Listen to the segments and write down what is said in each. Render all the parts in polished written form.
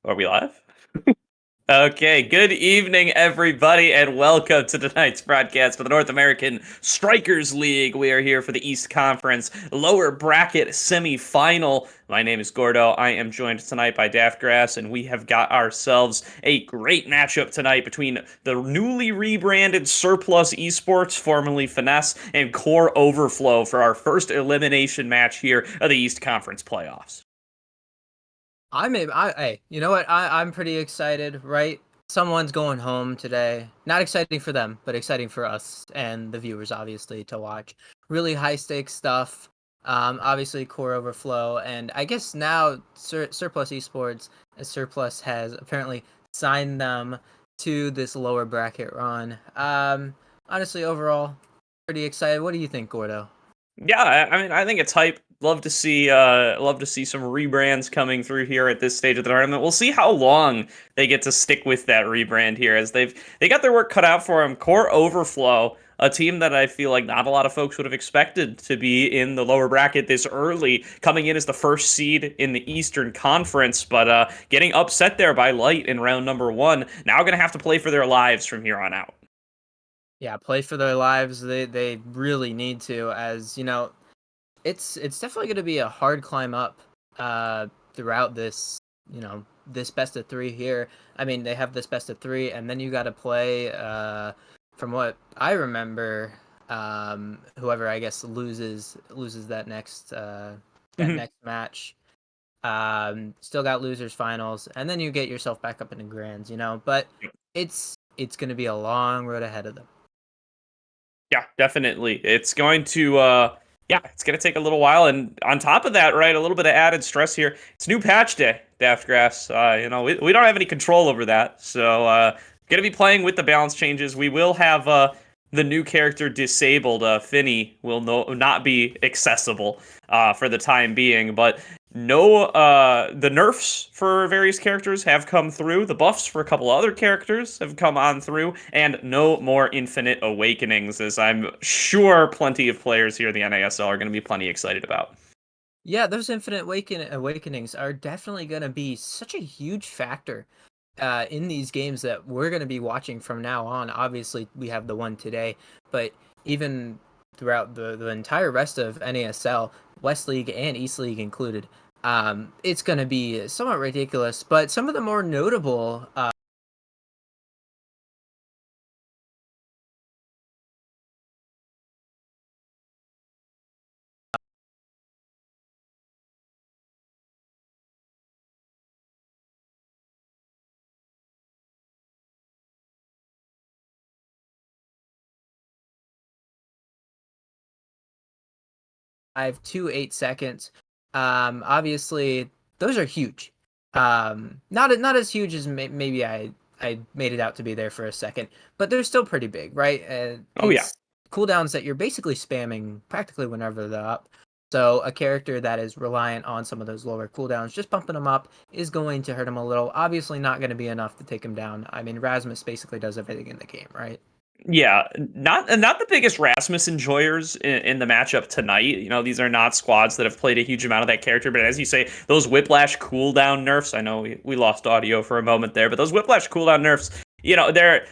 Are we live? Okay, good evening, everybody, and welcome to tonight's broadcast of the North American Strikers League. We are here for the East Conference lower bracket semifinal. My name is Gordo. I am joined tonight by Daftgrass, and we have got ourselves a great matchup tonight between the newly rebranded Surplus Esports, formerly FNS, and Core Overflow for our first elimination match here of the East Conference playoffs. Hey, you know what? I'm pretty excited, right? Someone's going home today. Not exciting for them, but exciting for us and the viewers, obviously, to watch. Really high stakes stuff. Obviously, Core Overflow, and I guess now Surplus Esports, as Surplus has apparently signed them to this lower bracket run. Honestly, overall, pretty excited. What do you think, Gordo? Yeah, I mean, I think it's hype. Love to see some rebrands coming through here at this stage of the tournament. We'll see how long they get to stick with that rebrand here, as they got their work cut out for them. Core Overflow, a team that I feel like not a lot of folks would have expected to be in the lower bracket this early, coming in as the first seed in the Eastern Conference, but getting upset there by Light in round number one. Now going to have to play for their lives from here on out. Yeah, play for their lives. They really need to, as you know, it's definitely going to be a hard climb up throughout this, this best of three here. I mean, they have this best of three, and then you got to play, from what I remember, whoever I guess loses that next match. Still got losers finals, and then you get yourself back up into grands, but it's going to be a long road ahead of them. Yeah, definitely. It's going to take a little while, and on top of that, right, a little bit of added stress here. It's new patch day, Daftgrass. We don't have any control over that. So, going to be playing with the balance changes. We will have the new character disabled. Finny will not be accessible for the time being, but no, the nerfs for various characters have come through. The buffs for a couple other characters have come on through, and no more infinite awakenings, as I'm sure plenty of players here in the NASL are going to be plenty excited about. Yeah, those infinite awakenings are definitely going to be such a huge factor in these games that we're going to be watching from now on. Obviously, we have the one today, but even throughout the entire rest of NASL, West League and East League included, it's going to be somewhat ridiculous. But some of the more notable I have 2 8 seconds. Obviously, those are huge. Not as huge as maybe I made it out to be there for a second, but they're still pretty big, right? Oh yeah. It's cooldowns that you're basically spamming practically whenever they're up. So a character that is reliant on some of those lower cooldowns, just bumping them up, is going to hurt him a little. Obviously, not going to be enough to take him down. I mean, Rasmus basically does everything in the game, right? Yeah, not the biggest Rasmus enjoyers in the matchup tonight. These are not squads that have played a huge amount of that character, but as you say, those Whiplash cooldown nerfs, I know we lost audio for a moment there, but those Whiplash cooldown nerfs, they're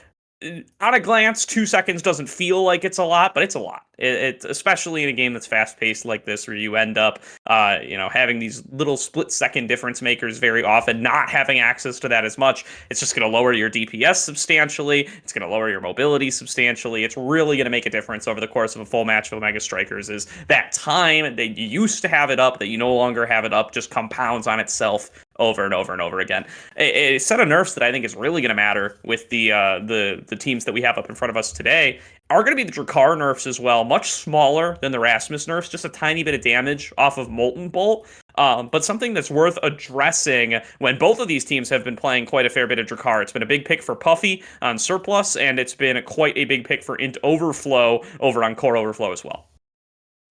at a glance, 2 seconds doesn't feel like it's a lot, but it's a lot. It especially in a game that's fast paced like this, where you end up, having these little split second difference makers very often, not having access to that as much. It's just going to lower your DPS substantially. It's going to lower your mobility substantially. It's really going to make a difference over the course of a full match of Omega Strikers. Is that time that you used to have it up, that you no longer have it up, just compounds on itself over and over and over again. A set of nerfs that I think is really going to matter with the teams that we have up in front of us today are going to be the Drakkar nerfs as well. Much smaller than the Rasmus nerfs, just a tiny bit of damage off of Molten Bolt. But something that's worth addressing when both of these teams have been playing quite a fair bit of Drakkar. It's been a big pick for Puffy on Surplus, and it's been quite a big pick for Int Overflow over on Core Overflow as well.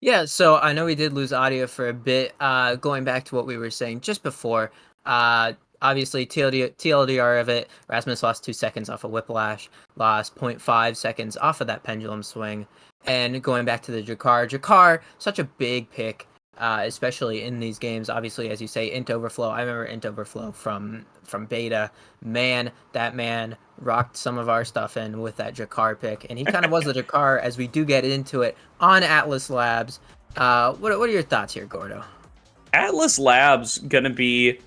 Yeah, so I know we did lose audio for a bit. Going back to what we were saying just before, obviously TLDR of it, Rasmus lost 2 seconds off of Whiplash, lost 0.5 seconds off of that pendulum swing. And going back to the Drakkar, such a big pick. especially in these games. Obviously, as you say, int overflow. I remember int overflow from beta. Man, that man rocked some of our stuff in with that Jakar pick, and he kind of was the Jakar as we do get into it on Atlas Labs. What are your thoughts here, Gordo? Atlas Labs gonna be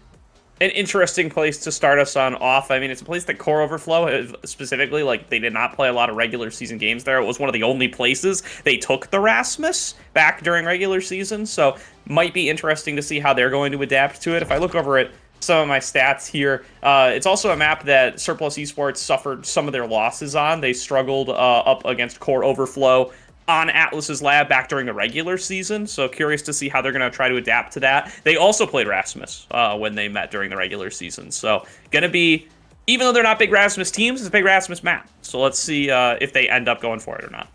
an interesting place to start us on off. I mean, it's a place that Core Overflow specifically, like, they did not play a lot of regular season games there. It was one of the only places they took the Rasmus back during regular season, so might be interesting to see how they're going to adapt to it. If I look over at some of my stats here, it's also a map that Surplus Esports suffered some of their losses on. They struggled up against Core Overflow on Atlas's lab back during the regular season, so curious to see how they're going to try to adapt to that. They also played Rasmus when they met during the regular season, so going to be, even though they're not big Rasmus teams, it's a big Rasmus map, so let's see if they end up going for it or not.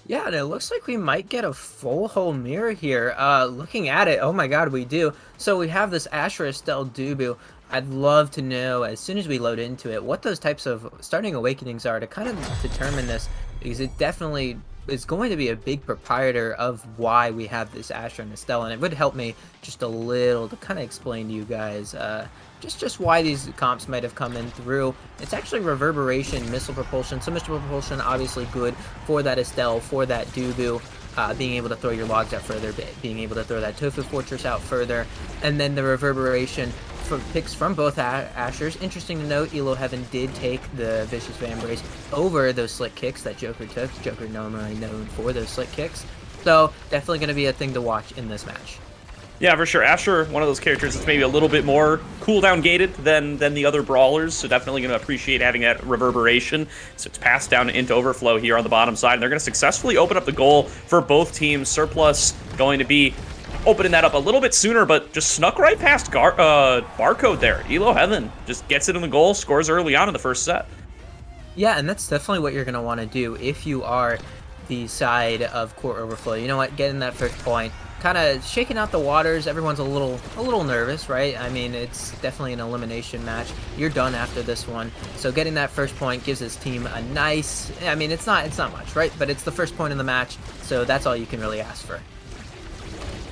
Yeah, and it looks like we might get a full whole mirror here. Looking at it, oh my god, we do. So we have this Asher Estelle Dubu. I'd love to know, as soon as we load into it, what those types of starting awakenings are to kind of determine this, because it definitely is going to be a big proprietor of why we have this Asher and Estelle, and it would help me just a little to kind of explain to you guys just why these comps might have come in through. It's actually reverberation, missile propulsion. So missile propulsion, obviously good for that Estelle, for that Dubu. Being able to throw your logs out further, being able to throw that Tofu Fortress out further, and then the reverberation for picks from both Ashers. Interesting to note, Elo Heaven did take the Vicious Van Embrace over those slick kicks that Joker took. Joker normally known for those slick kicks. So definitely going to be a thing to watch in this match. Yeah, for sure. Asher, one of those characters that's maybe a little bit more cooldown gated than the other brawlers, so definitely going to appreciate having that reverberation. So it's passed down into Overflow here on the bottom side, and they're going to successfully open up the goal for both teams. Surplus going to be opening that up a little bit sooner, but just snuck right past Barcode there. Elo Heaven just gets it in the goal, scores early on in the first set. Yeah, and that's definitely what you're going to want to do if you are the side of Core Overflow. You know what? Getting that first point, kind of shaking out the waters. Everyone's a little nervous, right? I mean, it's definitely an elimination match. You're done after this one, so getting that first point gives his team a nice. I mean, it's not much, right? But it's the first point in the match, so that's all you can really ask for.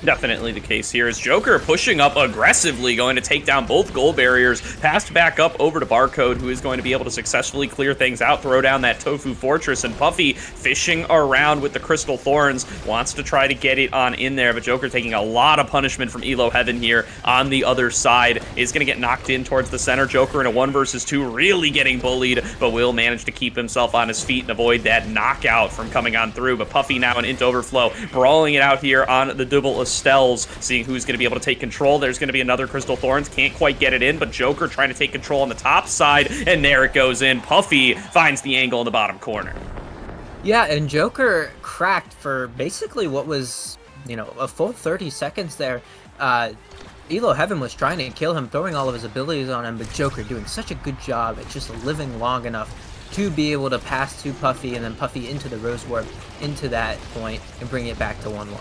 Definitely the case here is Joker pushing up aggressively, going to take down both goal barriers, passed back up over to Barcode, who is going to be able to successfully clear things out, throw down that Tofu Fortress, and Puffy fishing around with the Crystal Thorns, wants to try to get it on in there, but Joker taking a lot of punishment from Elo Heaven here on the other side, is going to get knocked in towards the center. Joker in a 1 versus 2, really getting bullied, but will manage to keep himself on his feet and avoid that knockout from coming on through, but Puffy now in Int Overflow, brawling it out here on the double Estelles, seeing who's going to be able to take control. There's going to be another Crystal Thorns, can't quite get it in, but Joker trying to take control on the top side, and there it goes in. Puffy finds the angle in the bottom corner. Yeah, and Joker cracked for basically what was, you know, a full 30 seconds there. Elo Heaven was trying to kill him, throwing all of his abilities on him, but Joker doing such a good job at just living long enough to be able to pass to Puffy, and then Puffy into the Rose Warp, into that point, and bring it back to 1-1.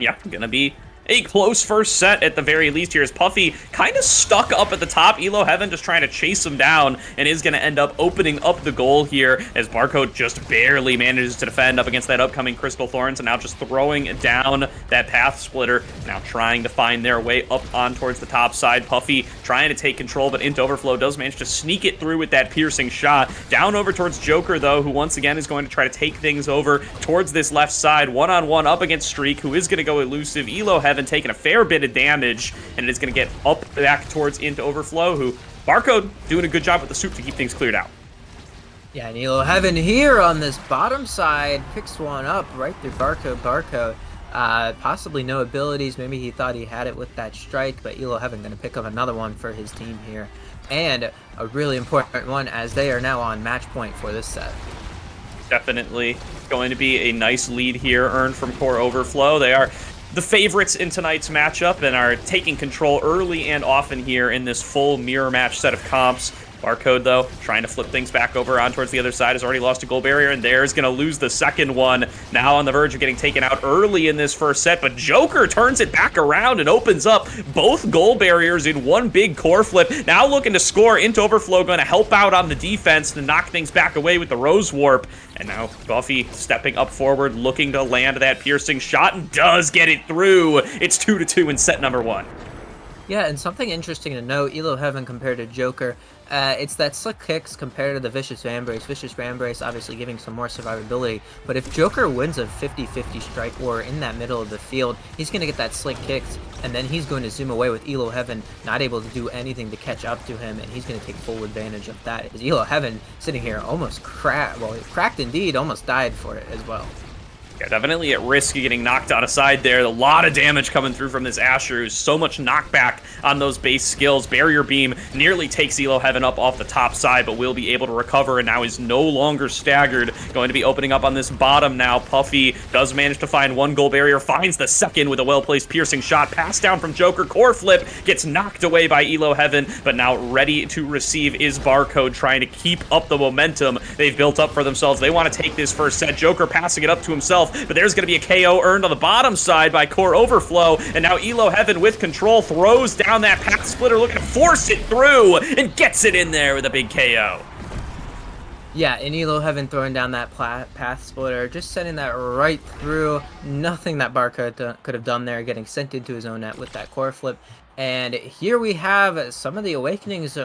Yeah, gonna be a close first set at the very least here, as Puffy kind of stuck up at the top. Elo Heaven just trying to chase him down, and is going to end up opening up the goal here, as Barcode just barely manages to defend up against that upcoming Crystal Thorns, and now just throwing down that Path Splitter, now trying to find their way up on towards the top side. Puffy trying to take control, but Int Overflow does manage to sneak it through with that piercing shot. Down over towards Joker, though, who once again is going to try to take things over towards this left side. One-on-one up against Streak, who is going to go elusive. Elo Heaven taking a fair bit of damage, and it is going to get up back towards Int Overflow, who Barcode doing a good job with the SURP to keep things cleared out. Yeah, and Elo Heaven here on this bottom side picks one up right through Barcode. Possibly no abilities. Maybe he thought he had it with that strike, but Elo Heaven going to pick up another one for his team here, and a really important one, as they are now on match point for this set. Definitely going to be a nice lead here earned from Core Overflow. They are the favorites in tonight's matchup and are taking control early and often here in this full mirror match set of comps. Barcode, though, trying to flip things back over on towards the other side, has already lost a goal barrier, and there's going to lose the second one. Now on the verge of getting taken out early in this first set, but Joker turns it back around and opens up both goal barriers in one big core flip. Now looking to score. Into Overflow going to help out on the defense to knock things back away with the Rose Warp. And now Buffy stepping up forward, looking to land that piercing shot, and does get it through. It's 2-2 in set number 1. Yeah, and something interesting to note, Elo Heaven compared to Joker, it's that slick kicks compared to the Vicious Vambrace. Vicious Vambrace obviously giving some more survivability, but if Joker wins a 50-50 strike war in that middle of the field, he's going to get that slick kicks, and then he's going to zoom away with Elo Heaven, not able to do anything to catch up to him, and he's going to take full advantage of that. As Elo Heaven sitting here almost cracked, well, cracked indeed, almost died for it as well. Yeah, definitely at risk of getting knocked out of side there. A lot of damage coming through from this Asher, who's so much knockback on those base skills. Barrier Beam nearly takes Elo Heaven up off the top side, but will be able to recover, and now is no longer staggered. Going to be opening up on this bottom now. Puffy does manage to find one goal barrier, finds the second with a well-placed piercing shot. Pass down from Joker, core flip, gets knocked away by Elo Heaven, but now ready to receive is Barcode, trying to keep up the momentum they've built up for themselves. They want to take this first set. Joker passing it up to himself, but there's going to be a KO earned on the bottom side by Core Overflow, and now Elo Heaven with control throws down that path splitter, looking to force it through, and gets it in there with a big KO. Yeah, and Elo Heaven throwing down that path splitter, just sending that right through. Nothing that Barcode could have done there, getting sent into his own net with that core flip. And here we have some of the Awakenings.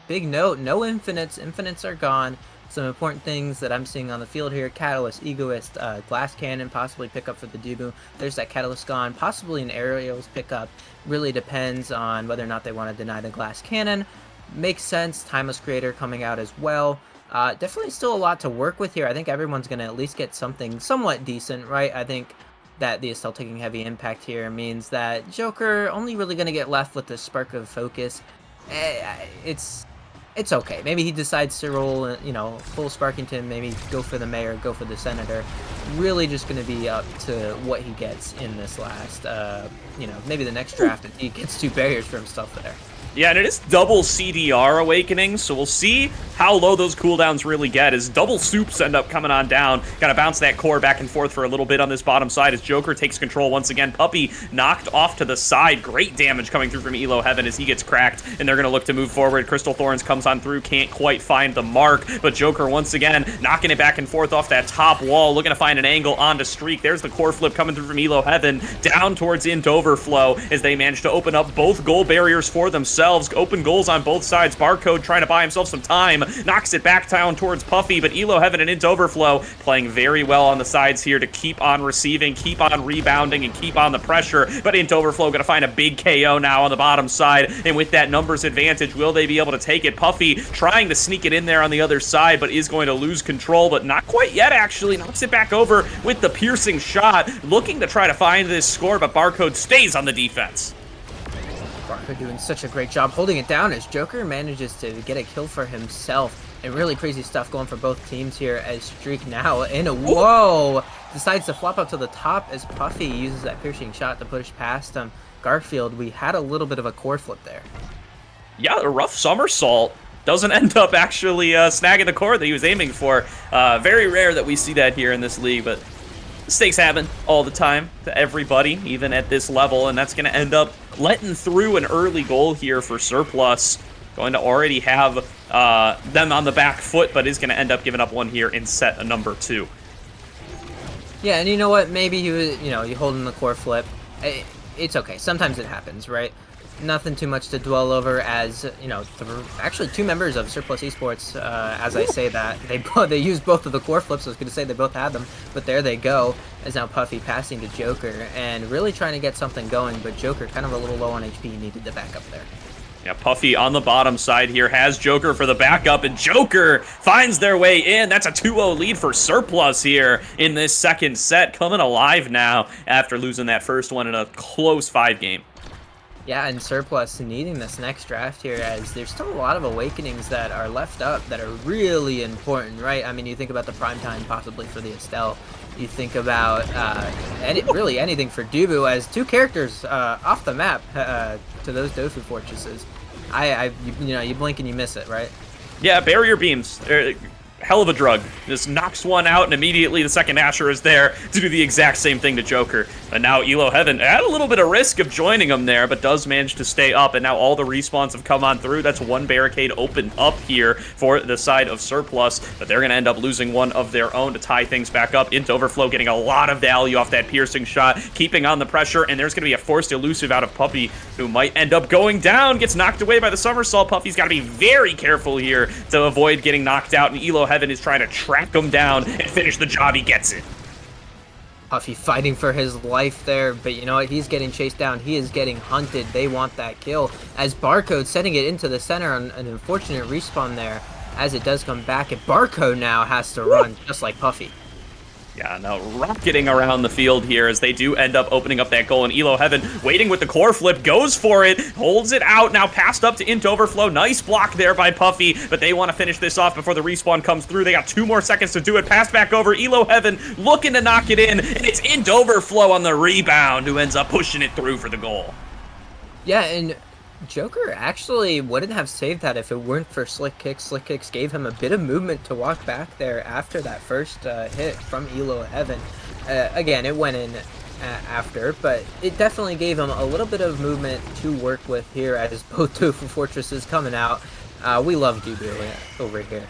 Big note, no infinites. Infinites are gone. Some important things that I'm seeing on the field here: Catalyst, Egoist, Glass Cannon, possibly pick up for the Dubu. There's that Catalyst gone, possibly an Aerials pickup. Really depends on whether or not they want to deny the Glass Cannon. Makes sense. Timeless Creator coming out as well. Definitely still a lot to work with here. I think everyone's going to at least get something somewhat decent, right? I think that the Estelle taking heavy impact here means that Joker only really going to get left with the Spark of Focus. It's okay. Maybe he decides to roll, full Sparkington, maybe go for the Mayor, go for the Senator. Really just going to be up to what he gets in this last, maybe the next draft if he gets 2 barriers for himself there. Yeah, and it is double CDR Awakening, so we'll see how low those cooldowns really get as double soups end up coming on down. Gotta bounce that core back and forth for a little bit on this bottom side as Joker takes control once again. Puppy knocked off to the side. Great damage coming through from Elo Heaven as he gets cracked, and they're gonna look to move forward. Crystal Thorns comes on through, can't quite find the mark, but Joker once again knocking it back and forth off that top wall, looking to find an angle onto Streak. There's the core flip coming through from Elo Heaven, down towards Int Overflow as they manage to open up both goal barriers for themselves. Open goals on both sides. Barcode trying to buy himself some time, knocks it back down towards Puffy, but Elo Heaven and Int Overflow playing very well on the sides here to keep on receiving, keep on rebounding, and keep on the pressure. But Int Overflow gonna find a big KO now on the bottom side, and with that numbers advantage, will they be able to take it? Puffy trying to sneak it in there on the other side, but is going to lose control, but not quite yet actually. Knocks it back over with the piercing shot, looking to try to find this score, but Barcode stays on the defense. Barcode doing such a great job holding it down as Joker manages to get a kill for himself. And really crazy stuff going for both teams here as Streak now in a whoa decides to flop up to the top as Puffy uses that piercing shot to push past him. Garfield, we had a little bit of a core flip there. Yeah, a rough somersault. Doesn't end up actually snagging the core that he was aiming for. Very rare that we see that here in this league, but mistakes happen all the time to everybody, even at this level, and that's going to end up letting through an early goal here for Surplus. Going to already have them on the back foot, but is going to end up giving up one here in set number 2. Yeah, and you know what? Maybe he was, you holding the core flip. It's okay. Sometimes it happens, right? Nothing too much to dwell over as, actually 2 members of Surplus Esports, as I say that, they used both of the core flips. I was going to say they both had them, but there they go, as now Puffy passing to Joker and really trying to get something going, but Joker kind of a little low on HP, needed the backup there. Yeah, Puffy on the bottom side here has Joker for the backup, and Joker finds their way in. That's a 2-0 lead for Surplus here in this second set, coming alive now after losing that first one in a close 5-game. Yeah, and Surplus needing this next draft here as there's still a lot of Awakenings that are left up that are really important, right? I mean, you think about the prime time possibly for the Estelle. You think about really anything for Dubu as 2 characters off the map to those Dofu fortresses. You blink and you miss it, right? Yeah, barrier beams. Hell of a drug. Just knocks one out, and immediately the second Asher is there to do the exact same thing to Joker. And now Elo Heaven at a little bit of risk of joining him there, but does manage to stay up, and now all the respawns have come on through. That's one barricade open up here for the side of Surplus, but they're going to end up losing one of their own to tie things back up. Into Overflow getting a lot of value off that piercing shot, keeping on the pressure, and there's going to be a forced elusive out of Puffy, who might end up going down, gets knocked away by the somersault. Puffy's got to be very careful here to avoid getting knocked out, and Elo Heaven is trying to track him down and finish the job. He gets it. Puffy fighting for his life there, but you know what? He's getting chased down. He is getting hunted. They want that kill. As Barcode setting it into the center on an unfortunate respawn there, as it does come back, and Barcode now has to run just like Puffy. Yeah, now rocketing around the field here as they do end up opening up that goal, and Elo Heaven waiting with the core flip, goes for it, holds it out, now passed up to Int Overflow. Nice block there by Puffy, but they want to finish this off before the respawn comes through. They got 2 more seconds to do it. Pass back over. Elo Heaven looking to knock it in, and it's Int Overflow on the rebound who ends up pushing it through for the goal. Yeah, and Joker actually wouldn't have saved that if it weren't for Slick Kicks. Slick Kicks gave him a bit of movement to walk back there after that first hit from Elo Heaven. Again, it went in after, but it definitely gave him a little bit of movement to work with here as both Tofu Fortresses coming out. We love Dubu over here.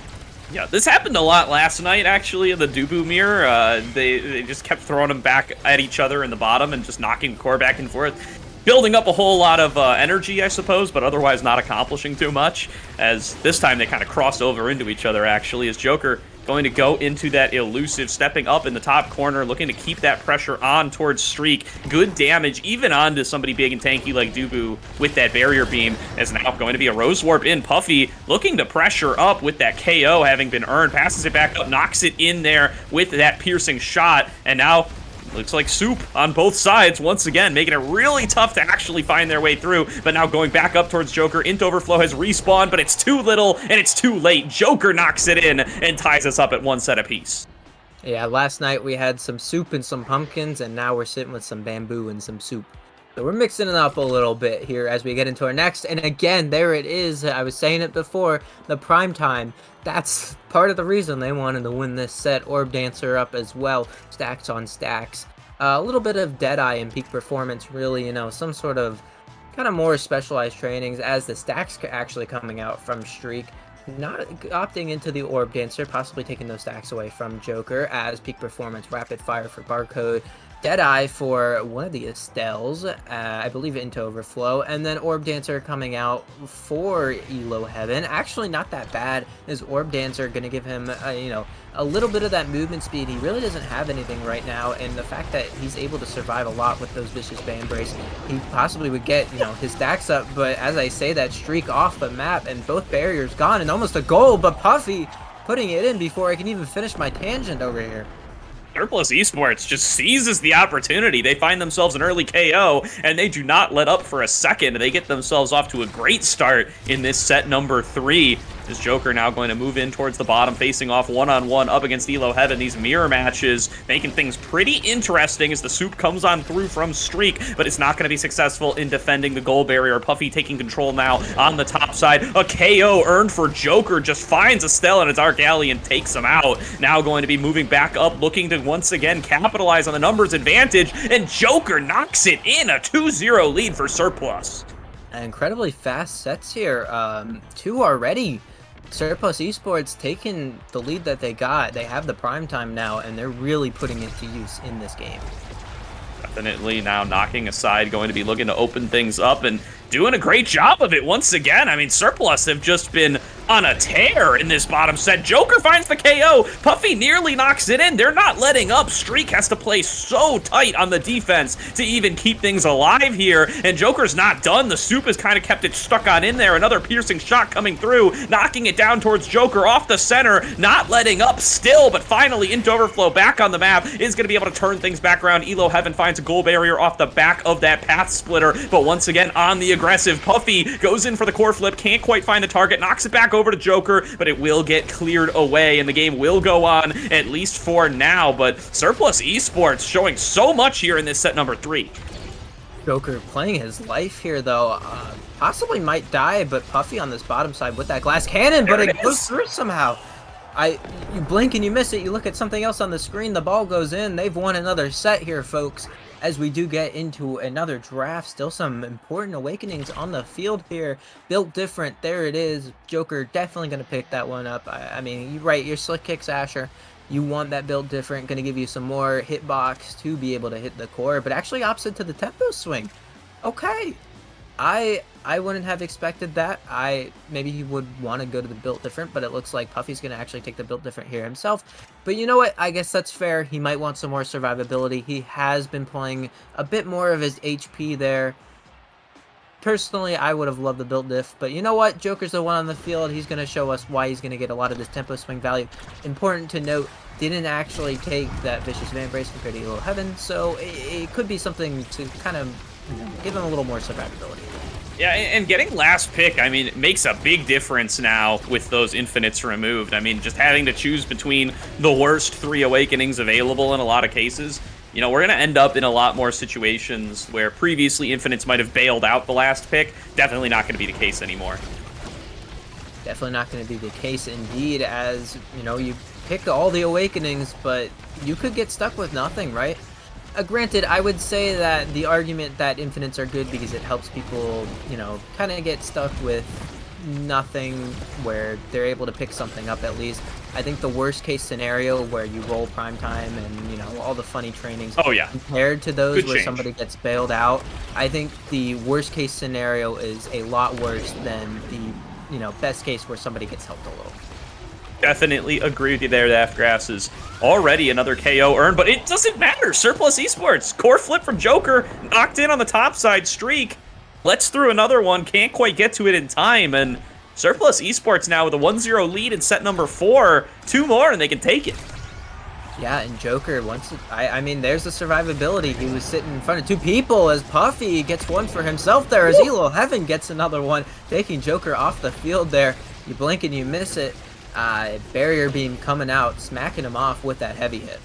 Yeah, this happened a lot last night, actually, in the Dubu mirror. They just kept throwing them back at each other in the bottom and just knocking the core back and forth. Building up a whole lot of energy, I suppose, but otherwise not accomplishing too much, as this time they kind of crossed over into each other, actually, as Joker going to go into that elusive, stepping up in the top corner, looking to keep that pressure on towards Streak. Good damage, even onto somebody big and tanky like Dubu with that barrier beam, as now going to be a Rose Warp in. Puffy looking to pressure up with that KO having been earned, passes it back up, knocks it in there with that piercing shot, and now looks like soup on both sides, once again, making it really tough to actually find their way through. But now going back up towards Joker. Int Overflow has respawned, but it's too little, and it's too late. Joker knocks it in and ties us up at 1 set apiece. Yeah, last night we had some soup and some pumpkins, and now we're sitting with some bamboo and some soup. So we're mixing it up a little bit here as we get into our next. And again, there it is. I was saying it before, the prime time. That's part of the reason they wanted to win this set. Orb Dancer up as well. Stacks on stacks. A little bit of Deadeye and peak performance, really, you know, some sort of kind of more specialized trainings as the stacks actually coming out from Streak. Not opting into the Orb Dancer, possibly taking those stacks away from Joker as peak performance, rapid fire for Barcode. Deadeye for one of the Estelles, I believe Into Overflow, and then Orb Dancer coming out for Elo Heaven. Actually not that bad. Is Orb Dancer going to give him, you know, a little bit of that movement speed? He really doesn't have anything right now, and the fact that he's able to survive a lot with those Vicious Band Brace, he possibly would get, you know, his stacks up, but as I say, that Streak off the map, and both barriers gone, and almost a goal, but Puffy putting it in before I can even finish my tangent over here. Surplus Esports just seizes the opportunity. They find themselves an early KO, and they do not let up for a second. They get themselves off to a great start in this set number 3. This Joker now going to move in towards the bottom, facing off one-on-one up against Elo Heaven. These mirror matches making things pretty interesting as the soup comes on through from Streak, but it's not going to be successful in defending the goal barrier. Puffy taking control now on the top side. A KO earned for Joker, just finds Estelle and a Dark Alley and takes him out. Now going to be moving back up, looking to once again capitalize on the numbers advantage, and Joker knocks it in, a 2-0 lead for Surplus. Incredibly fast sets here. 2 already. Surplus Esports taking the lead that they got. They have the prime time now, and they're really putting it to use in this game. Definitely now knocking aside, going to be looking to open things up and doing a great job of it once again. I mean, Surplus have just been on a tear in this bottom set. Joker finds the KO. Puffy nearly knocks it in. They're not letting up. Streak has to play so tight on the defense to even keep things alive here, and Joker's not done. The soup has kind of kept it stuck on in there. Another piercing shot coming through, knocking it down towards Joker off the center, not letting up still, but finally Into Overflow back on the map is going to be able to turn things back around. Elo Heaven finds a goal barrier off the back of that path splitter, but once again on the aggressive. Puffy goes in for the core flip, can't quite find the target, knocks it back over to Joker, but it will get cleared away, and the game will go on, at least for now. But Surplus Esports showing so much here in this set number 3. Joker playing his life here, though. Possibly might die, but Puffy on this bottom side with that glass cannon, but it goes through somehow. You blink and you miss it. You look at something else on the screen, the ball goes in. They've won another set here, folks, as we do get into another draft. Still some important awakenings on the field here. Built different. There it is. Joker definitely going to pick that one up. I mean, you're right. Your slick kicks, Asher. You want that built different. Going to give you some more hitbox to be able to hit the core, but actually opposite to the tempo swing. Okay. I wouldn't have expected that. Maybe he would want to go to the built different, but it looks like Puffy's going to actually take the built different here himself. But you know what? I guess that's fair. He might want some more survivability. He has been playing a bit more of his HP there. Personally, I would have loved the built diff, but you know what? Joker's the one on the field. He's going to show us why he's going to get a lot of this tempo swing value. Important to note, didn't actually take that vicious van brace compared to Elo Heaven, so it could be something to kind of give him a little more survivability. Yeah, and getting last pick, I mean, it makes a big difference now with those infinites removed. I mean, just having to choose between the worst 3 awakenings available in a lot of cases. You know, we're going to end up in a lot more situations where previously infinites might have bailed out the last pick. Definitely not going to be the case anymore. Definitely not going to be the case indeed, as, you know, you pick all the awakenings, but you could get stuck with nothing, right? Granted, I would say that the argument that infinites are good because it helps people, you know, kind of get stuck with nothing where they're able to pick something up at least. I think the worst case scenario where you roll prime time and, you know, all the funny trainings. Oh, yeah. Compared to those Good where change. somebody gets bailed out, I think the worst case scenario is a lot worse than the, you know, best case where somebody gets helped a little. Definitely agree with you there. That Grass is already another KO earned, but it doesn't matter. Surplus Esports, core flip from Joker, knocked in on the top side streak. Let's through another one, can't quite get to it in time, and Surplus Esports now with a 1-0 lead in set number 4. 2 more and they can take it. Yeah, and Joker, I mean, there's the survivability. He was sitting in front of 2 people as Puffy gets one for himself there, as Elo Heaven gets another one, taking Joker off the field there. You blink and you miss it. Barrier beam coming out, smacking him off with that heavy hit.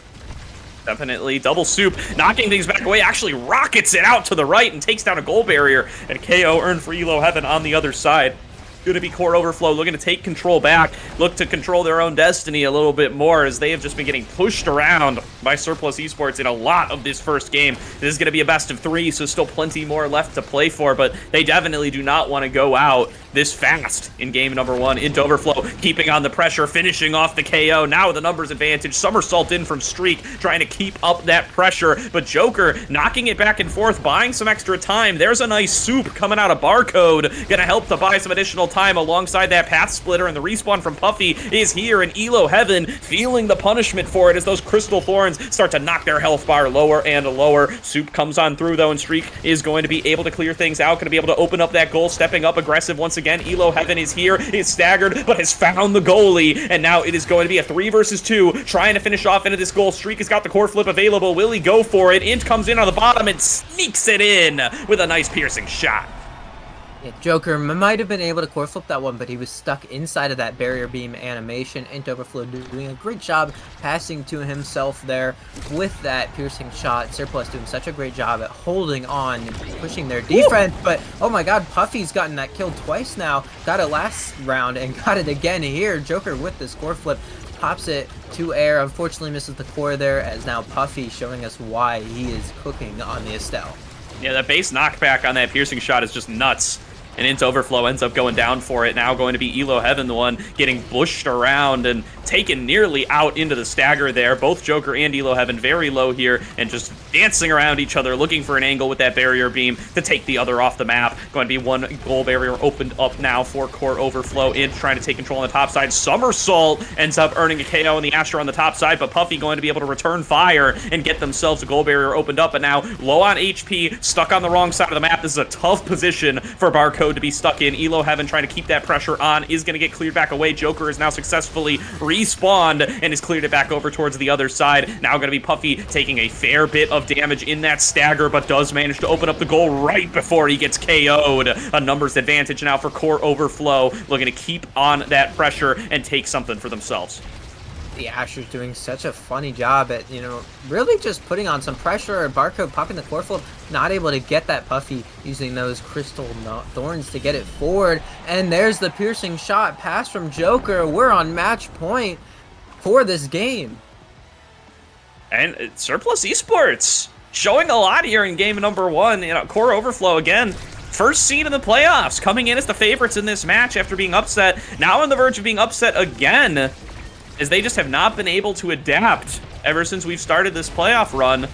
Definitely. Double soup, knocking things back away, actually rockets it out to the right and takes down a goal barrier. And KO earned for Elo Heaven on the other side. Going to be core overflow, looking to take control back, look to control their own destiny a little bit more as they have just been getting pushed around by Surplus Esports in a lot of this first game. This is going to be a best of 3, so still plenty more left to play for, but they definitely do not want to go out this fast in game number 1 into overflow, keeping on the pressure, finishing off the KO. Now with the numbers advantage, somersault in from Streak, trying to keep up that pressure, but Joker knocking it back and forth, buying some extra time. There's a nice soup coming out of Barcode, going to help to buy some additional time alongside that path splitter, and the respawn from Puffy is here, and Elo Heaven feeling the punishment for it as those crystal thorns start to knock their health bar lower and lower. Soup comes on through though, and Streak is going to be able to clear things out, going to be able to open up that goal, stepping up aggressive once again. Elo Heaven is here, is staggered, but has found the goalie, and now it is going to be a 3 versus 2, trying to finish off into this goal. Streak has got the core flip available. Will he go for it? Int comes in on the bottom and sneaks it in with a nice piercing shot. Yeah, Joker might have been able to core flip that one, but he was stuck inside of that barrier beam animation. Int Overflow doing a great job passing to himself there with that piercing shot. Surplus doing such a great job at holding on and pushing their defense. Ooh. But, oh my god, Puffy's gotten that kill twice now. Got it last round and got it again here. Joker with this core flip pops it to air. Unfortunately misses the core there, as now Puffy showing us why he is cooking on the Estelle. Yeah, that base knockback on that piercing shot is just nuts. And Int Overflow ends up going down for it. Now going to be Elo Heaven, the one getting bushed around and taken nearly out into the stagger there. Both Joker and Elo Heaven very low here and just dancing around each other, looking for an angle with that barrier beam to take the other off the map. Going to be one goal barrier opened up now for core overflow. Int trying to take control on the top side. Somersault ends up earning a KO in the Astra on the top side, but Puffy going to be able to return fire and get themselves a goal barrier opened up. But now low on HP, stuck on the wrong side of the map. This is a tough position for Barcode to be stuck in. Elo Heaven trying to keep that pressure on, is going to get cleared back away. Joker is now successfully respawned and has cleared it back over towards the other side. Now going to be Puffy taking a fair bit of damage in that stagger, but does manage to open up the goal right before he gets KO'd. A numbers advantage now for core overflow, looking to keep on that pressure and take something for themselves. The Asher's doing such a funny job at, really just putting on some pressure. Barcode popping the core flip, not able to get that Puffy using those crystal thorns to get it forward. And there's the piercing shot pass from Joker. We're on match point for this game. And Surplus Esports showing a lot here in game number 1. Core Overflow again. First seed in the playoffs, coming in as the favorites in this match after being upset. Now on the verge of being upset again, as they just have not been able to adapt ever since we've started this playoff run.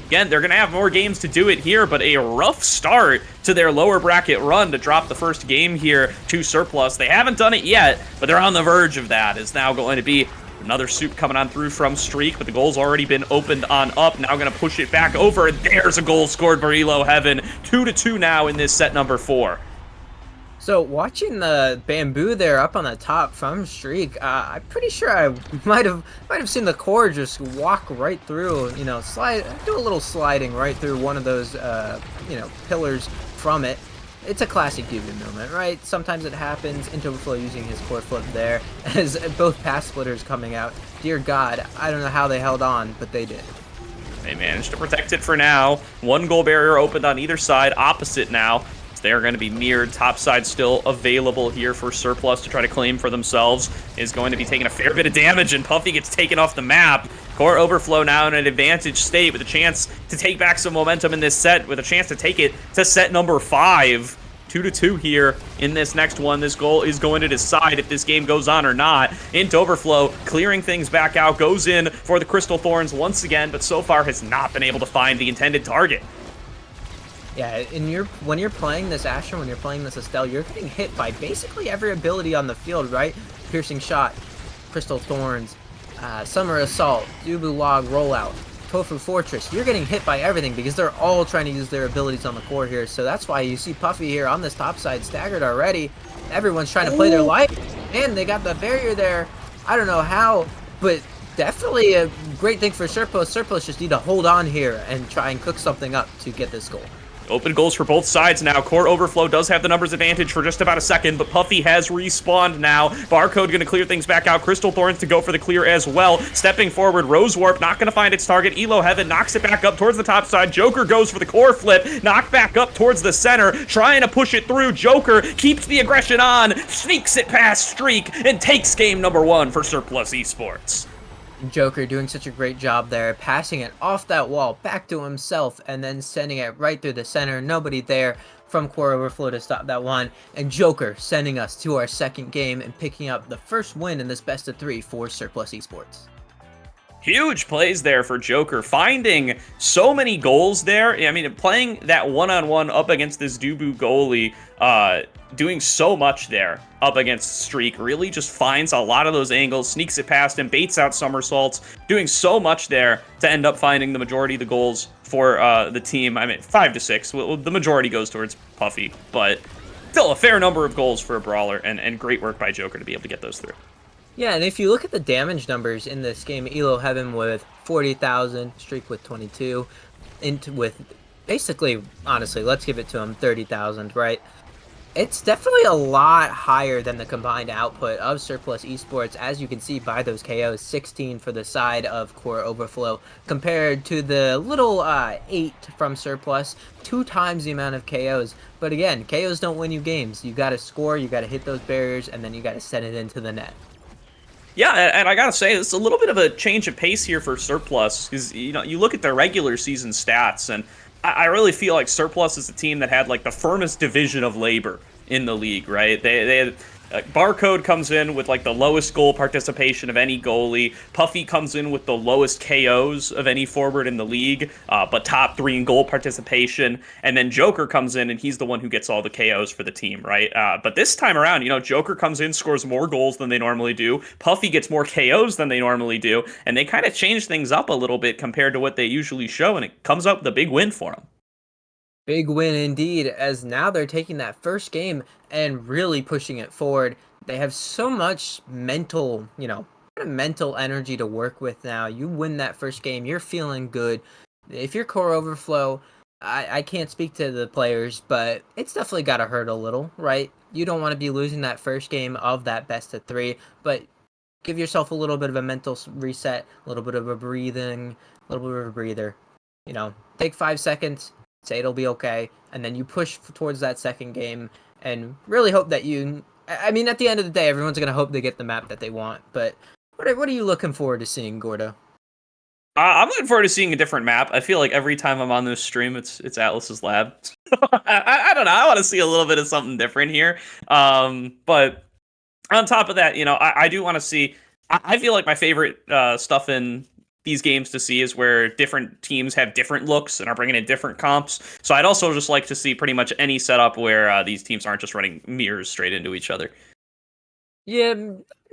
Again, they're going to have more games to do it here, but a rough start to their lower bracket run to drop the first game here to Surplus. They haven't done it yet, but they're on the verge of that. It's now going to be another soup coming on through from Streak, but the goal's already been opened on up. Now going to push it back over, and there's a goal scored for Elo Heaven. 2-2 now in this set number 4. So watching the bamboo there up on the top from Streak, I'm pretty sure I might have seen the core just walk right through, slide, do a little sliding right through one of those, pillars from it. It's a classic Dubu moment, right? Sometimes it happens. Into Overflow using his core flip there as both pass splitters coming out. Dear God, I don't know how they held on, but they did. They managed to protect it for now. One goal barrier opened on either side, opposite now. They're going to be mirrored. Top side still available here for Surplus to try to claim for themselves. Is going to be taking a fair bit of damage, and Puffy gets taken off the map. Core Overflow now in an advantage state with a chance to take back some momentum in this set, with a chance to take it to set number 5. 2-2 here in this next one. This goal is going to decide if this game goes on or not. Into Overflow, clearing things back out, goes in for the Crystal Thorns once again, but so far has not been able to find the intended target. Yeah, when you're playing this Asher, when you're playing this Estelle, you're getting hit by basically every ability on the field, right? Piercing Shot, Crystal Thorns, Summer Assault, Dubu Log Rollout, Tofu Fortress. You're getting hit by everything because they're all trying to use their abilities on the core here. So that's why you see Puffy here on this top side staggered already. Everyone's trying to play their life, and they got the barrier there. I don't know how, but definitely a great thing for Surplus. Surplus just need to hold on here and try and cook something up to get this goal. Open goals for both sides now. Core Overflow does have the numbers advantage for just about a second, but Puffy has respawned now. Barcode going to clear things back out. Crystal Thorns to go for the clear as well. Stepping forward, Rose Warp not going to find its target. Elo Heaven knocks it back up towards the top side. Joker goes for the core flip. Knocked back up towards the center, trying to push it through. Joker keeps the aggression on, sneaks it past Streak, and takes game number 1 for Surplus Esports. Joker doing such a great job there, passing it off that wall back to himself and then sending it right through the center. Nobody there from Core Overflow to stop that one. And Joker sending us to our second game and picking up the first win in this best of 3 for Surplus Esports. Huge plays there for Joker, finding so many goals there. I mean, playing that one-on-one up against this Dubu goalie, doing so much there up against Streak, really just finds a lot of those angles, sneaks it past him, baits out somersaults, doing so much there to end up finding the majority of the goals for the team. I mean, 5 to 6. Well, the majority goes towards Puffy, but still a fair number of goals for a brawler, and great work by Joker to be able to get those through. Yeah, and if you look at the damage numbers in this game, Elo Heaven with 40,000, Streak with 22, with basically, honestly, let's give it to him, 30,000, right? It's definitely a lot higher than the combined output of Surplus Esports, as you can see by those KOs, 16 for the side of Core Overflow, compared to the little 8 from Surplus, 2 times the amount of KOs. But again, KOs don't win you games. You got to score, you got to hit those barriers, and then you got to send it into the net. Yeah, and I gotta say, it's a little bit of a change of pace here for Surplus, because, you look at their regular season stats, and I really feel like Surplus is a team that had, like, the firmest division of labor in the league, right? They had, Barcode comes in with, like, the lowest goal participation of any goalie. Puffy comes in with the lowest KOs of any forward in the league, but top 3 in goal participation. And then Joker comes in, and he's the one who gets all the KOs for the team, right? But this time around, Joker comes in, scores more goals than they normally do. Puffy gets more KOs than they normally do. And they kind of change things up a little bit compared to what they usually show, and it comes up with a big win for them. Big win indeed, as now they're taking that first game and really pushing it forward. They have so much mental, mental energy to work with now. You win that first game, you're feeling good. If you're Core Overflow, I can't speak to the players, but it's definitely got to hurt a little, right? You don't want to be losing that first game of that best of 3, but give yourself a little bit of a mental reset, a little bit of a breathing, a little bit of a breather. You know, take 5 seconds, say it'll be okay, and then you push towards that second game and really hope that you. I mean, at the end of the day, everyone's gonna hope they get the map that they want. But what are you looking forward to seeing, Gordo? I'm looking forward to seeing a different map. I feel like every time I'm on this stream, it's Atlas's lab. I don't know. I want to see a little bit of something different here. But on top of that, I do want to see. I feel like my favorite stuff in these games to see is where different teams have different looks and are bringing in different comps. So I'd also just like to see pretty much any setup where these teams aren't just running mirrors straight into each other. Yeah,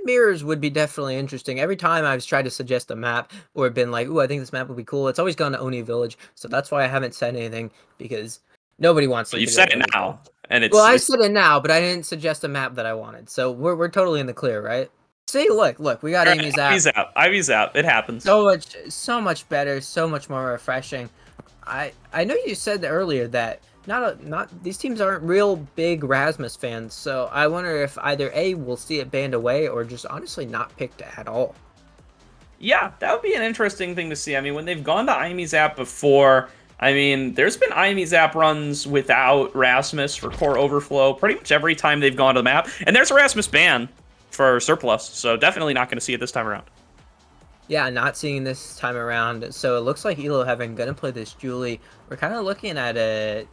mirrors would be definitely interesting. Every time I've tried to suggest a map or been like, "Ooh, I think this map would be cool," it's always gone to Oni Village. So that's why I haven't said anything, because nobody wants But them you've to go said to it Oni now, Village. and Well, I it's said it now, but I didn't suggest a map that I wanted. So we're totally in the clear, right? See, look, we got Amy's app. Ivy's app. It happens. So much better, so much more refreshing. I know you said earlier that not these teams aren't real big Rasmus fans, so I wonder if either A, we'll see it banned away, or just honestly not picked at all. Yeah, that would be an interesting thing to see. I mean, when they've gone to Imy's app before, I mean, there's been Imy's app runs without Rasmus for core overflow pretty much every time they've gone to the map. And there's a Rasmus ban for surplus, so definitely not going to see it this time around. Yeah, not seeing this time around. So it looks like Elo Heaven gonna play this Julie. We're kind of looking at a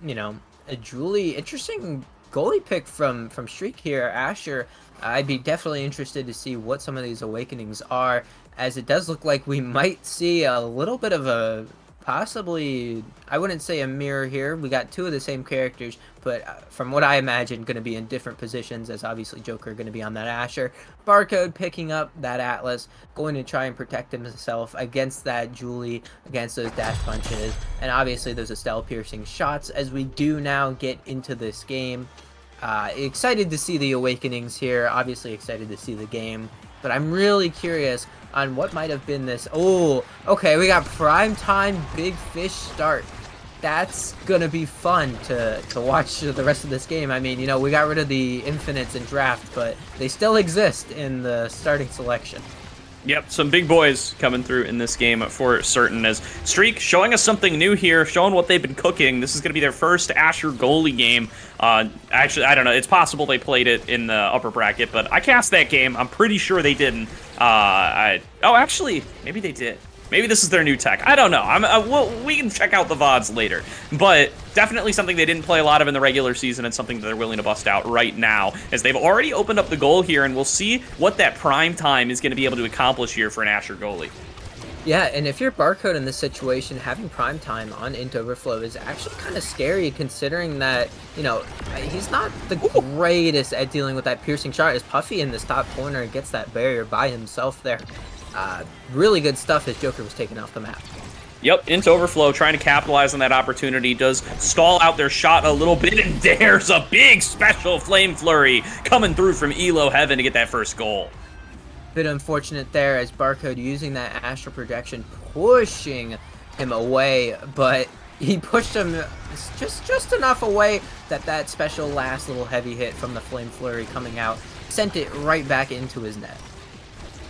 Julie interesting goalie pick from Streak here, Asher. I'd be definitely interested to see what some of these awakenings are, as it does look like we might see a little bit of a possibly, I wouldn't say a mirror here. We got two of the same characters, but from what I imagine, going to be in different positions, as obviously Joker going to be on that Asher. Barcode picking up that Atlas, going to try and protect himself against that Julie, against those dash punches, and obviously those Estelle piercing shots as we do now get into this game. Excited to see the awakenings here, obviously excited to see the game, but I'm really curious on what might have been this. Oh, okay, we got prime time big fish start. That's gonna be fun to watch the rest of this game. I mean, we got rid of the infinites in draft, but they still exist in the starting selection. Yep, some big boys coming through in this game for certain, as Streak showing us something new here, showing what they've been cooking. This is going to be their first Asher goalie game. Actually, I don't know. It's possible they played it in the upper bracket, but I cast that game. I'm pretty sure they didn't. Actually, maybe they did. Maybe this is their new tech. I don't know. We can check out the VODs later. But definitely something they didn't play a lot of in the regular season, and something that they're willing to bust out right now, as they've already opened up the goal here, and we'll see what that prime time is going to be able to accomplish here for an Asher goalie. Yeah, and if you're Barcode in this situation, having prime time on Int Overflow is actually kind of scary, considering that, he's not the greatest at dealing with that piercing shot, as Puffy in this top corner gets that barrier by himself there. Really good stuff as Joker was taken off the map. Yep, Int Overflow trying to capitalize on that opportunity, does stall out their shot a little bit, and there's a big special Flame Flurry coming through from Elo Heaven to get that first goal. Bit unfortunate there, as Barcode using that astral projection, pushing him away, but he pushed him just enough away that special last little heavy hit from the Flame Flurry coming out sent it right back into his net.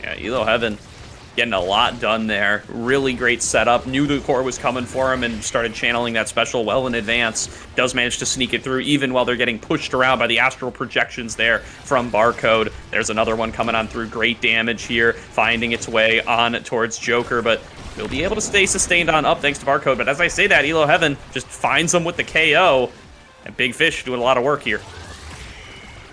Yeah, Elo Heaven getting a lot done there. Really great setup. Knew the core was coming for him and started channeling that special well in advance. Does manage to sneak it through even while they're getting pushed around by the astral projections there from Barcode. There's another one coming on through. Great damage here, finding its way on towards Joker, but he'll be able to stay sustained on up thanks to Barcode. But as I say that, Elo Heaven just finds him with the KO, and Big Fish doing a lot of work here.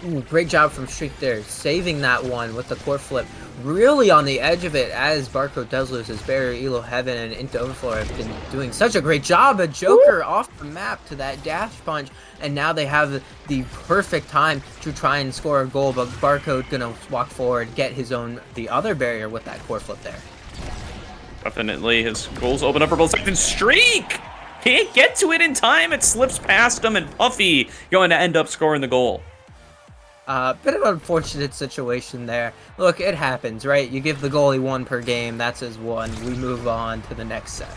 Ooh, great job from Streak there, saving that one with the core flip. Really on the edge of it as Barcode does lose his barrier. Elo Heaven and Into Overflow have been doing such a great job. A Joker off the map to that dash punch, and now they have the perfect time to try and score a goal, but Barcode gonna walk forward, get the other barrier with that core flip there. Definitely, his goals open up for both sides, and Streak can't get to it in time. It slips past him, and Puffy going to end up scoring the goal. Bit of an unfortunate situation there. Look, it happens, right? You give the goalie one per game, that's his one. We move on to the next set.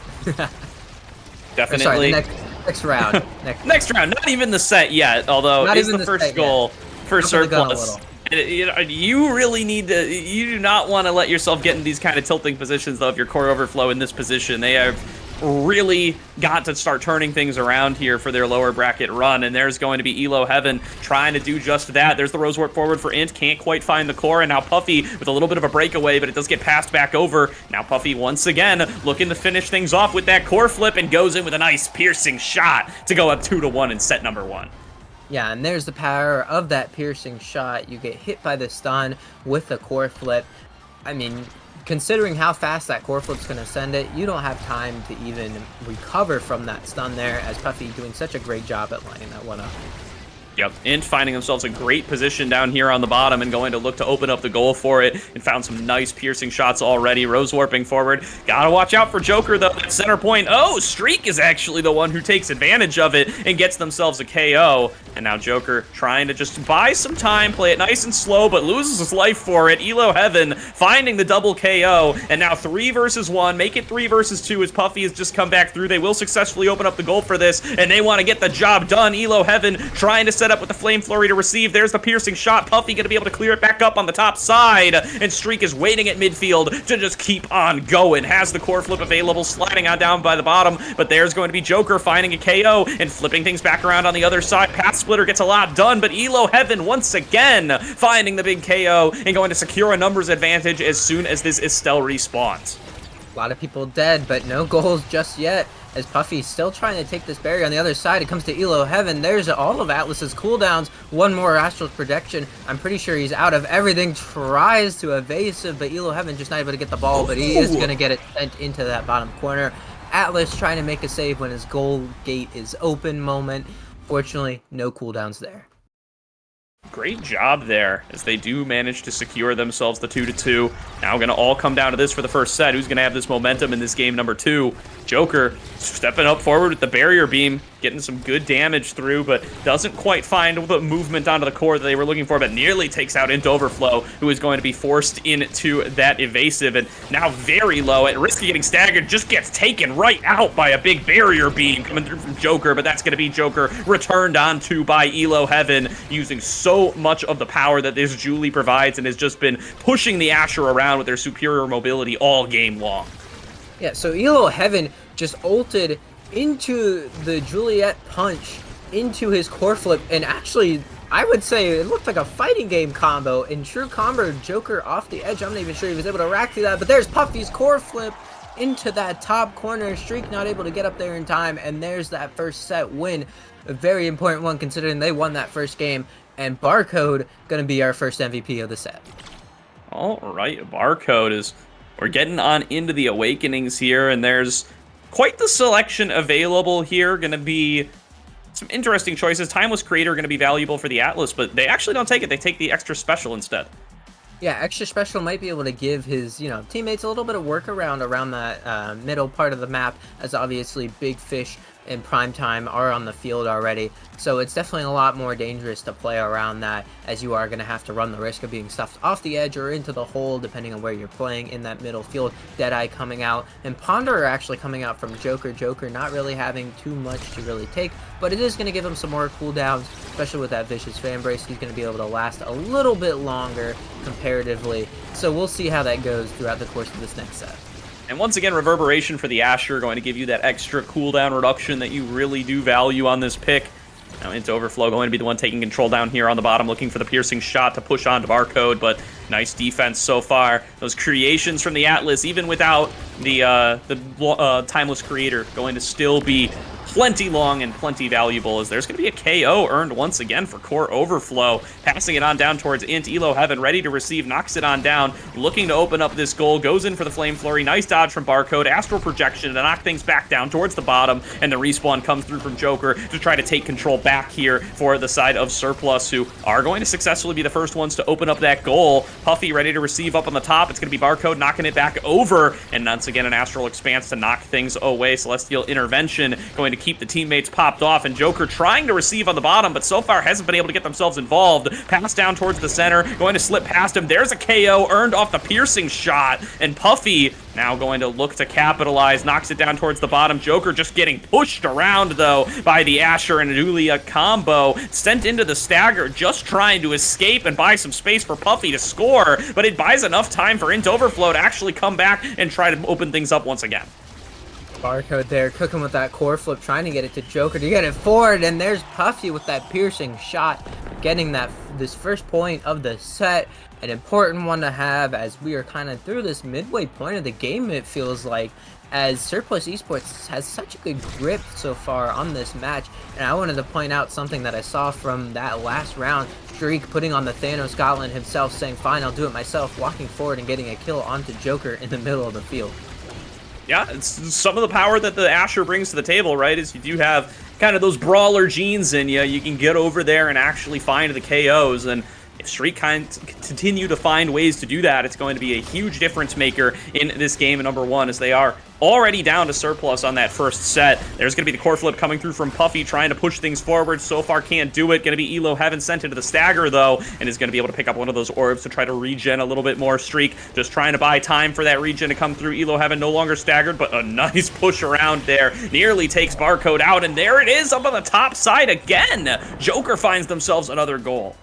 Definitely. Sorry, next round. Next round. Not even the set yet, although it's the first goal for surplus. You really need to. You do not want to let yourself get in these kind of tilting positions, though. If your core overflow in this position, they have really got to start turning things around here for their lower bracket run, and there's going to be Elo Heaven trying to do just that. There's the Rose Warp forward for Int, can't quite find the core, and now Puffy with a little bit of a breakaway, but it does get passed back over. Now Puffy once again looking to finish things off with that core flip, and goes in with a nice piercing shot to go up 2-1 in set number 1. Yeah, and there's the power of that piercing shot. You get hit by the stun with the core flip. I mean, considering how fast that core flip's going to send it, you don't have time to even recover from that stun there, as Puffy doing such a great job at lining that one up. Yep, Int finding themselves a great position down here on the bottom and going to look to open up the goal for it, and found some nice piercing shots already. Rose warping forward. Gotta watch out for Joker, though, at center point. Oh, Streak is actually the one who takes advantage of it and gets themselves a KO. And now Joker trying to just buy some time, play it nice and slow, but loses his life for it. Elo Heaven finding the double KO, and now 3 versus 1. Make it 3 versus 2 as Puffy has just come back through. They will successfully open up the goal for this, and they want to get the job done. Elo Heaven trying to set up with the Flame Flurry to receive. There's the piercing shot. Puffy going to be able to clear it back up on the top side, and Streak is waiting at midfield to just keep on going. Has the core flip available, sliding on down by the bottom, but there's going to be Joker finding a KO and flipping things back around on the other side. Path Splitter gets a lot done, but Elo Heaven once again finding the big KO and going to secure a numbers advantage as soon as this Estelle respawns. A lot of people dead, but no goals just yet, as Puffy's still trying to take this barrier on the other side. It comes to Elo Heaven. There's all of Atlas's cooldowns. One more Astral's protection. I'm pretty sure he's out of everything. Tries to evasive, but Elo Heaven just not able to get the ball, but he is going to get it sent into that bottom corner. Atlas trying to make a save when his goal gate is open moment. Fortunately, no cooldowns there. Great job there, as they do manage to secure themselves the 2-2. Now going to all come down to this for the first set. Who's going to have this momentum in this game number 2? Joker stepping up forward with the barrier beam, getting some good damage through, but doesn't quite find the movement onto the core that they were looking for, but nearly takes out into Overflow, who is going to be forced into that evasive, and now very low, at risk of getting staggered, just gets taken right out by a big barrier beam coming through from Joker, but that's going to be Joker returned onto by Elo Heaven, using so much of the power that this Julie provides, and has just been pushing the Asher around with their superior mobility all game long. Yeah, so Elo Heaven just ulted into the Juliet punch, into his core flip, and actually, I would say it looked like a fighting game combo. In true combo, Joker off the edge, I'm not even sure he was able to rack through that, but there's Puffy's core flip into that top corner. Streak not able to get up there in time, and there's that first set win. A very important one considering they won that first game, and Barcode going to be our first MVP of the set. All right, Barcode is... We're getting on into the Awakenings here, and there's quite the selection available here. Going to be some interesting choices. Timeless Creator going to be valuable for the Atlas, but they actually don't take it. They take the Extra Special instead. Yeah, Extra Special might be able to give his, teammates a little bit of workaround around that middle part of the map, as obviously Big Fish and Primetime are on the field already. So it's definitely a lot more dangerous to play around that, as you are going to have to run the risk of being stuffed off the edge or into the hole, depending on where you're playing in that middle field. Deadeye coming out, and Ponder actually coming out from Joker. Joker not really having too much to really take, but it is going to give him some more cooldowns, especially with that Vicious Fan Brace. He's going to be able to last a little bit longer comparatively. So we'll see how that goes throughout the course of this next set. And once again, Reverberation for the Asher, going to give you that extra cooldown reduction that you really do value on this pick. Now into Overflow, going to be the one taking control down here on the bottom, looking for the piercing shot to push on to Barcode, but nice defense so far. Those creations from the Atlas, even without the Timeless Creator, going to still be plenty long and plenty valuable, as there's going to be a KO earned once again for Core Overflow. Passing it on down towards Int. Elo Heaven ready to receive, knocks it on down, looking to open up this goal, goes in for the Flame Flurry. Nice dodge from Barcode, Astral Projection to knock things back down towards the bottom, and the respawn comes through from Joker to try to take control back here for the side of Surplus, who are going to successfully be the first ones to open up that goal. Puffy ready to receive up on the top. It's going to be Barcode knocking it back over, and once again an Astral Expanse to knock things away. Celestial Intervention going to to keep the teammates popped off, and Joker trying to receive on the bottom, but so far hasn't been able to get themselves involved. Pass down towards the center, going to slip past him. There's a KO earned off the piercing shot, and Puffy now going to look to capitalize, knocks it down towards the bottom. Joker just getting pushed around, though, by the Asher and Julia combo. Sent into the stagger, just trying to escape and buy some space for Puffy to score, but it buys enough time for Int Overflow to actually come back and try to open things up once again. Barcode there, cooking with that core flip, trying to get it to Joker to get it forward, and there's Puffy with that piercing shot, getting this first point of the set. An important one to have as we are kind of through this midway point of the game, it feels like, as Surplus Esports has such a good grip so far on this match. And I wanted to point out something that I saw from that last round. Streak putting on the Thanos Scotland himself, saying, fine, I'll do it myself, walking forward and getting a kill onto Joker in the middle of the field. Yeah, it's some of the power that the Asher brings to the table, right, is you do have kind of those brawler genes in you. You can get over there and actually find the KOs, and if Streak continue to find ways to do that, it's going to be a huge difference maker in this game, number one, as they are already down to surplus on that first set. There's going to be the core flip coming through from Puffy, trying to push things forward. So far can't do it. Going to be Elo Heaven sent into the stagger, though, and is going to be able to pick up one of those orbs to try to regen a little bit more. Streak just trying to buy time for that regen to come through. Elo Heaven no longer staggered, but a nice push around there. Nearly takes Barcode out, and there it is up on the top side again. Joker finds themselves another goal.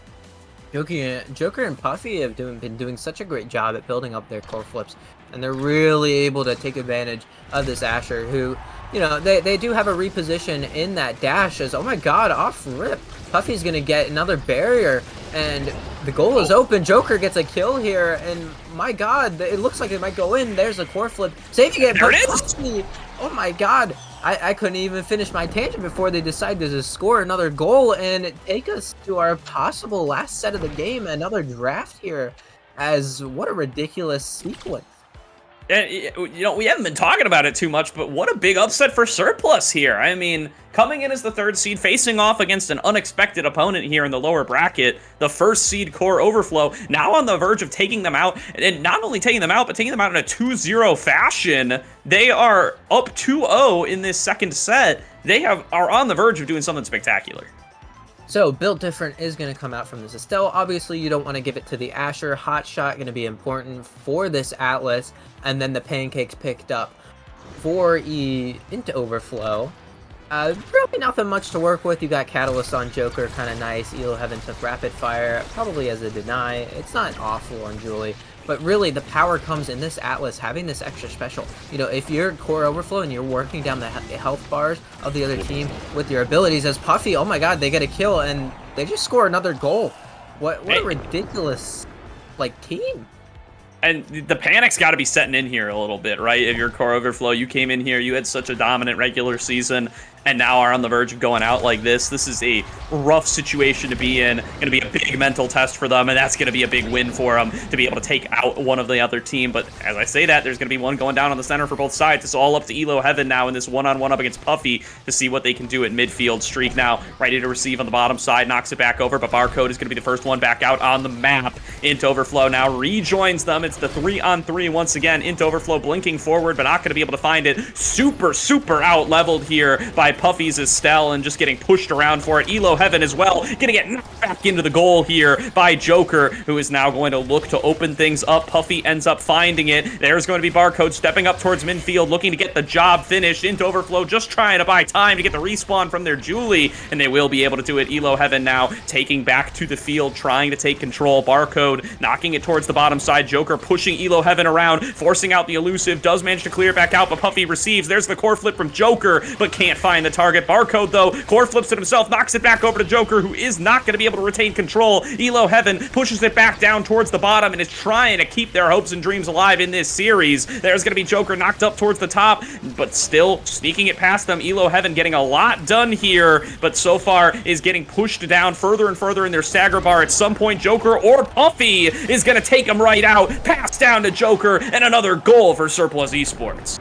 Joker and Puffy have been doing such a great job at building up their core flips, and they're really able to take advantage of this Asher, who, you know, they do have a reposition in that dash as, oh my god, off rip. Puffy's going to get another barrier, and the goal is open. Joker gets a kill here, and my god, it looks like it might go in. There's a core flip. Saving it, but Puffy, oh my god. I couldn't even finish my tangent before they decided to score another goal and take us to our possible last set of the game, another draft here, as what a ridiculous sequence. And, you know, we haven't been talking about it too much, but what a big upset for Surplus here. I mean, coming in as the 3rd seed, facing off against an unexpected opponent here in the lower bracket, the 1st seed Core Overflow, now on the verge of taking them out, and not only taking them out, but taking them out in a 2-0 fashion. They are up 2-0 in this second set. They are on the verge of doing something spectacular. So, Built Different is going to come out from this Estelle. Obviously, you don't want to give it to the Asher. Hot Shot going to be important for this Atlas. And then the Pancakes picked up for Int Overflow. Really nothing much to work with. You got Catalyst on Joker, kind of nice. Elo Heaven took Rapid Fire, probably as a deny. It's not awful on Julie. But really, the power comes in this Atlas, having this extra special. You know, if you're Core Overflow and you're working down the health bars of the other team with your abilities, as Puffy, oh my god, they get a kill, and they just score another goal. What a ridiculous, like, team. And the panic's got to be setting in here a little bit, right? If you're Core Overflow, you came in here, you had such a dominant regular season, and now are on the verge of going out like this. This is a rough situation to be in. Going to be a big mental test for them, and that's going to be a big win for them to be able to take out one of the other team. But as I say that, there's going to be one going down on the center for both sides. It's all up to Elo Heaven now in this one-on-one up against Puffy to see what they can do at midfield. Streak now ready to receive on the bottom side, knocks it back over, but Barcode is going to be the first one back out on the map. Int Overflow now rejoins them. It's the 3-on-3 once again. Int Overflow blinking forward, but not going to be able to find it. Super out leveled here by Puffy's Estelle, and just getting pushed around for it. Elo Heaven as well, gonna get knocked back into the goal here by Joker, who is now going to look to open things up. Puffy ends up finding it. There's going to be Barcode stepping up towards midfield, looking to get the job finished. Int Overflow just trying to buy time to get the respawn from their Julie, and they will be able to do it. Elo Heaven now taking back to the field, trying to take control. Barcode knocking it towards the bottom side. Joker pushing Elo Heaven around, forcing out the elusive, does manage to clear it back out, but Puffy receives. There's the core flip from Joker, but can't find the target. Barcode, though, core flips it himself, knocks it back over to Joker, who is not going to be able to retain control. Elo Heaven pushes it back down towards the bottom and is trying to keep their hopes and dreams alive in this series. There's going to be Joker knocked up towards the top, but still sneaking it past them. Elo Heaven getting a lot done here, but so far is getting pushed down further and further in their stagger bar. At some point, Joker or Puffy is going to take them right out. Pass down to Joker, and another goal for Surplus Esports.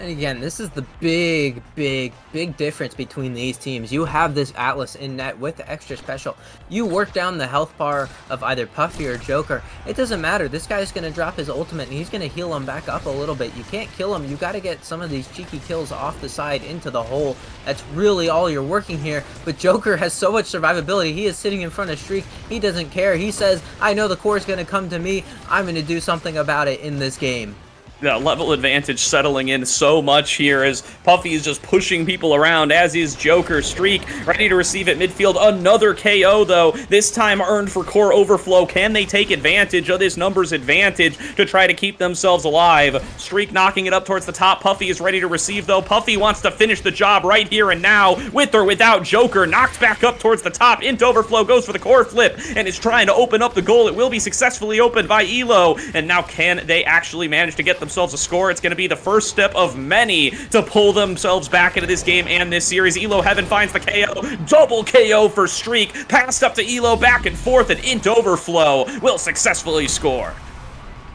And again, this is the big, big, big difference between these teams. You have this Atlas in net with the extra special. You work down the health bar of either Puffy or Joker. It doesn't matter. This guy's going to drop his ultimate, and he's going to heal him back up a little bit. You can't kill him. You got to get some of these cheeky kills off the side into the hole. That's really all you're working here. But Joker has so much survivability. He is sitting in front of Streak. He doesn't care. He says, I know the core is going to come to me. I'm going to do something about it in this game. The level advantage settling in so much here as Puffy is just pushing people around, as is Joker. Streak ready to receive at midfield. Another KO, though, this time earned for Core Overflow. Can they take advantage of this numbers advantage to try to keep themselves alive? Streak knocking it up towards the top. Puffy is ready to receive, though. Puffy wants to finish the job right here and now, with or without Joker. Knocked back up towards the top. Into Overflow goes for the core flip and is trying to open up the goal. It will be successfully opened by Elo, and now can they actually manage to get themselves a score? It's going to be the first step of many to pull themselves back into this game and this series. Elo Heaven finds the KO. Double KO for Streak. Passed up to Elo, back and forth, and into Overflow will successfully score.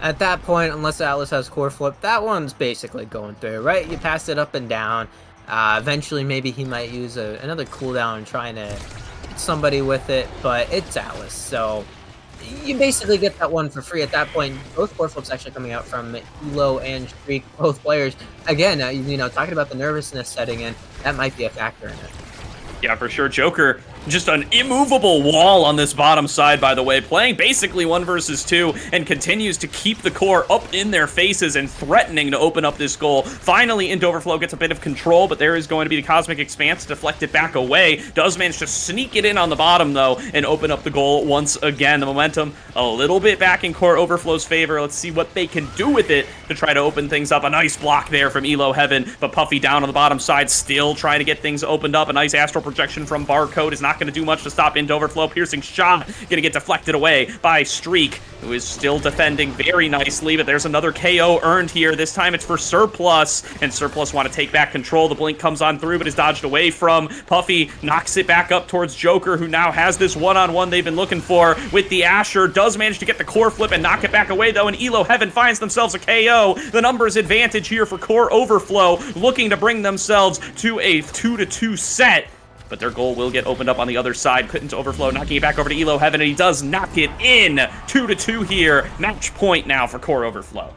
At that point, unless Atlas has core flip, that one's basically going through, right? You pass it up and down. Eventually, maybe he might use another cooldown trying to hit somebody with it, but it's Atlas, so you basically get that one for free at that point. Both core flips actually coming out from Elo and Streak, both players. Again, you know, talking about the nervousness setting in, that might be a factor in it. Yeah, for sure. Joker, just an immovable wall on this bottom side, by the way, playing basically 1 versus 2 and continues to keep the core up in their faces and threatening to open up this goal. Finally, into Overflow gets a bit of control, but there is going to be the Cosmic Expanse to deflect it back away. Does manage to sneak it in on the bottom, though, and open up the goal once again. The momentum a little bit back in Core Overflow's favor. Let's see what they can do with it to try to open things up. A nice block there from Elo Heaven, but Puffy down on the bottom side, still trying to get things opened up. A nice astral projection from Barcode is not going to do much to stop into Overflow. Piercing shot going to get deflected away by Streak, who is still defending very nicely, but there's another KO earned here. This time it's for Surplus, and Surplus want to take back control. The blink comes on through, but is dodged away from. Puffy knocks it back up towards Joker, who now has this one-on-one they've been looking for with the Asher. Does manage to get the core flip and knock it back away, though, and Elo Heaven finds themselves a KO. The numbers advantage here for Core Overflow, looking to bring themselves to a 2-2 set. But their goal will get opened up on the other side. Couldn't Overflow, knocking it back over to Elo Heaven, and he does knock it in. 2-2 here. Match point now for Core Overflow.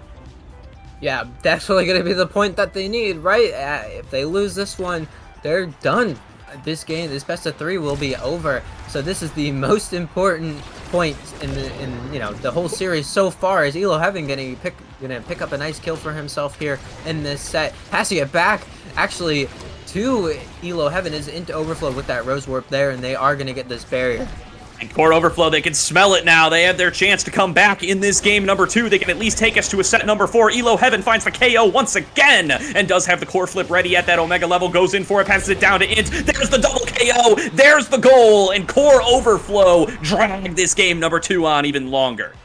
Yeah, definitely going to be the point that they need, right? If they lose this one, they're done. This game, this best of 3 will be over. So this is the most important point in the whole series so far. Is Elo Heaven gonna pick up a nice kill for himself here in this set, passing it back actually to Elo Heaven is into Overflow with that Rose Warp there, and they are going to get this barrier. And Core Overflow, they can smell it now. They have their chance to come back in this game number 2. They can at least take us to a set number 4. Elo Heaven finds the KO once again and does have the core flip ready at that Omega level. Goes in for it, passes it down to Int. There's the double KO. There's the goal. And Core Overflow drag this game number 2 on even longer.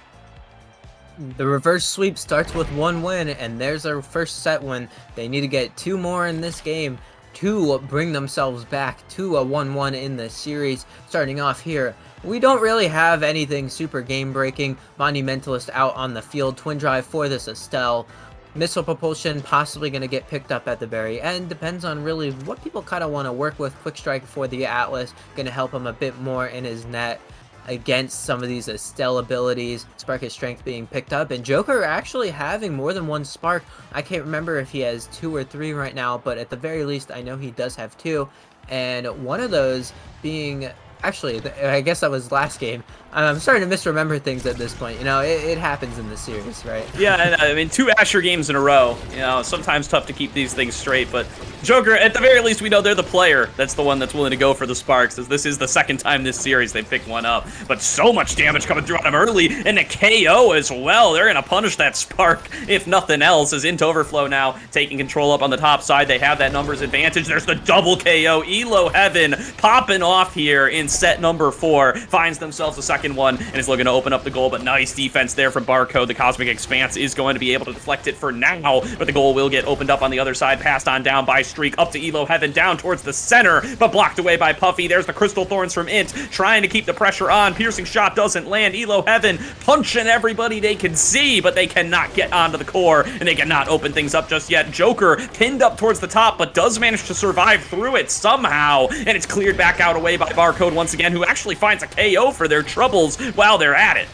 The reverse sweep starts with 1 win, and there's our first set win. They need to get 2 more in this game to bring themselves back to a 1-1 in the series. Starting off here, we don't really have anything super game-breaking. Monumentalist out on the field. Twin Drive for this Estelle. Missile Propulsion possibly going to get picked up at the very end. Depends on really what people kind of want to work with. Quick Strike for the Atlas. Going to help him a bit more in his net against some of these Estelle abilities. Spark his strength being picked up, and Joker actually having more than 1 spark. I can't remember if he has 2 or 3 right now, but at the very least I know he does have 2, and one of those being actually, I guess that was last game. I'm starting to misremember things at this point. You know, it happens in the series, right? Yeah, and, I mean, 2 Asher games in a row. You know, sometimes tough to keep these things straight, but Joker, at the very least, we know they're the player that's the one that's willing to go for the sparks, as this is the second time this series they've picked one up. But so much damage coming through on him early, and a KO as well. They're going to punish that spark, if nothing else, as into Overflow now taking control up on the top side. They have that numbers advantage. There's the double KO. Elo Heaven popping off here in set number 4. Finds themselves a second one and is looking to open up the goal, but nice defense there from Barcode. The Cosmic Expanse is going to be able to deflect it for now, but the goal will get opened up on the other side, passed on down by Streak up to Elo Heaven, down towards the center, but blocked away by Puffy. There's the Crystal Thorns from Int, trying to keep the pressure on. Piercing shot doesn't land. Elo Heaven punching everybody they can see, but they cannot get onto the core, and they cannot open things up just yet. Joker pinned up towards the top, but does manage to survive through it somehow, and it's cleared back out away by Barcode once again, who actually finds a KO for their troubles while they're at it.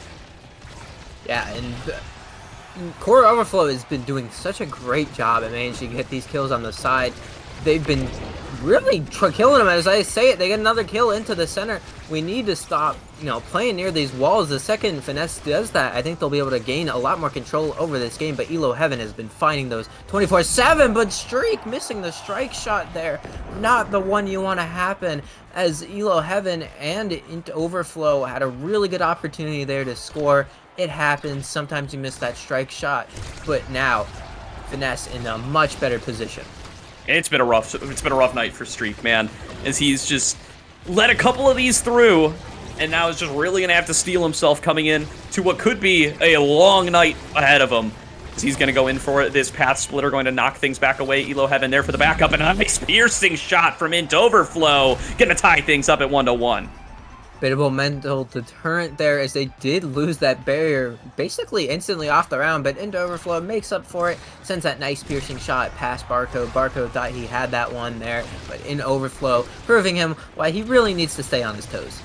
Yeah, and Core Overflow has been doing such a great job at managing to get these kills on the side. They've been really killing them. As I say it, they get another kill into the center. We need to stop, playing near these walls. The second FNS does that, I think they'll be able to gain a lot more control over this game. But Elo Heaven has been fighting those 24/7. But Streak missing the strike shot there. Not the one you want to happen. As Elo Heaven and Int Overflow had a really good opportunity there to score. It happens. Sometimes you miss that strike shot. But now, FNS in a much better position. It's been a rough night for Streak, man, as he's just let a couple of these through, and now is just really gonna have to steel himself coming in to what could be a long night ahead of him. As he's gonna go in for this path splitter, going to knock things back away. Elo Heaven there for the backup, and a nice piercing shot from Int Overflow, gonna tie things up at 1-1. Bit of a mental deterrent there, as they did lose that barrier basically instantly off the round, but Int Overflow makes up for it, sends that nice piercing shot past Barcode. Barcode thought he had that one there, but Int Overflow proving him why he really needs to stay on his toes.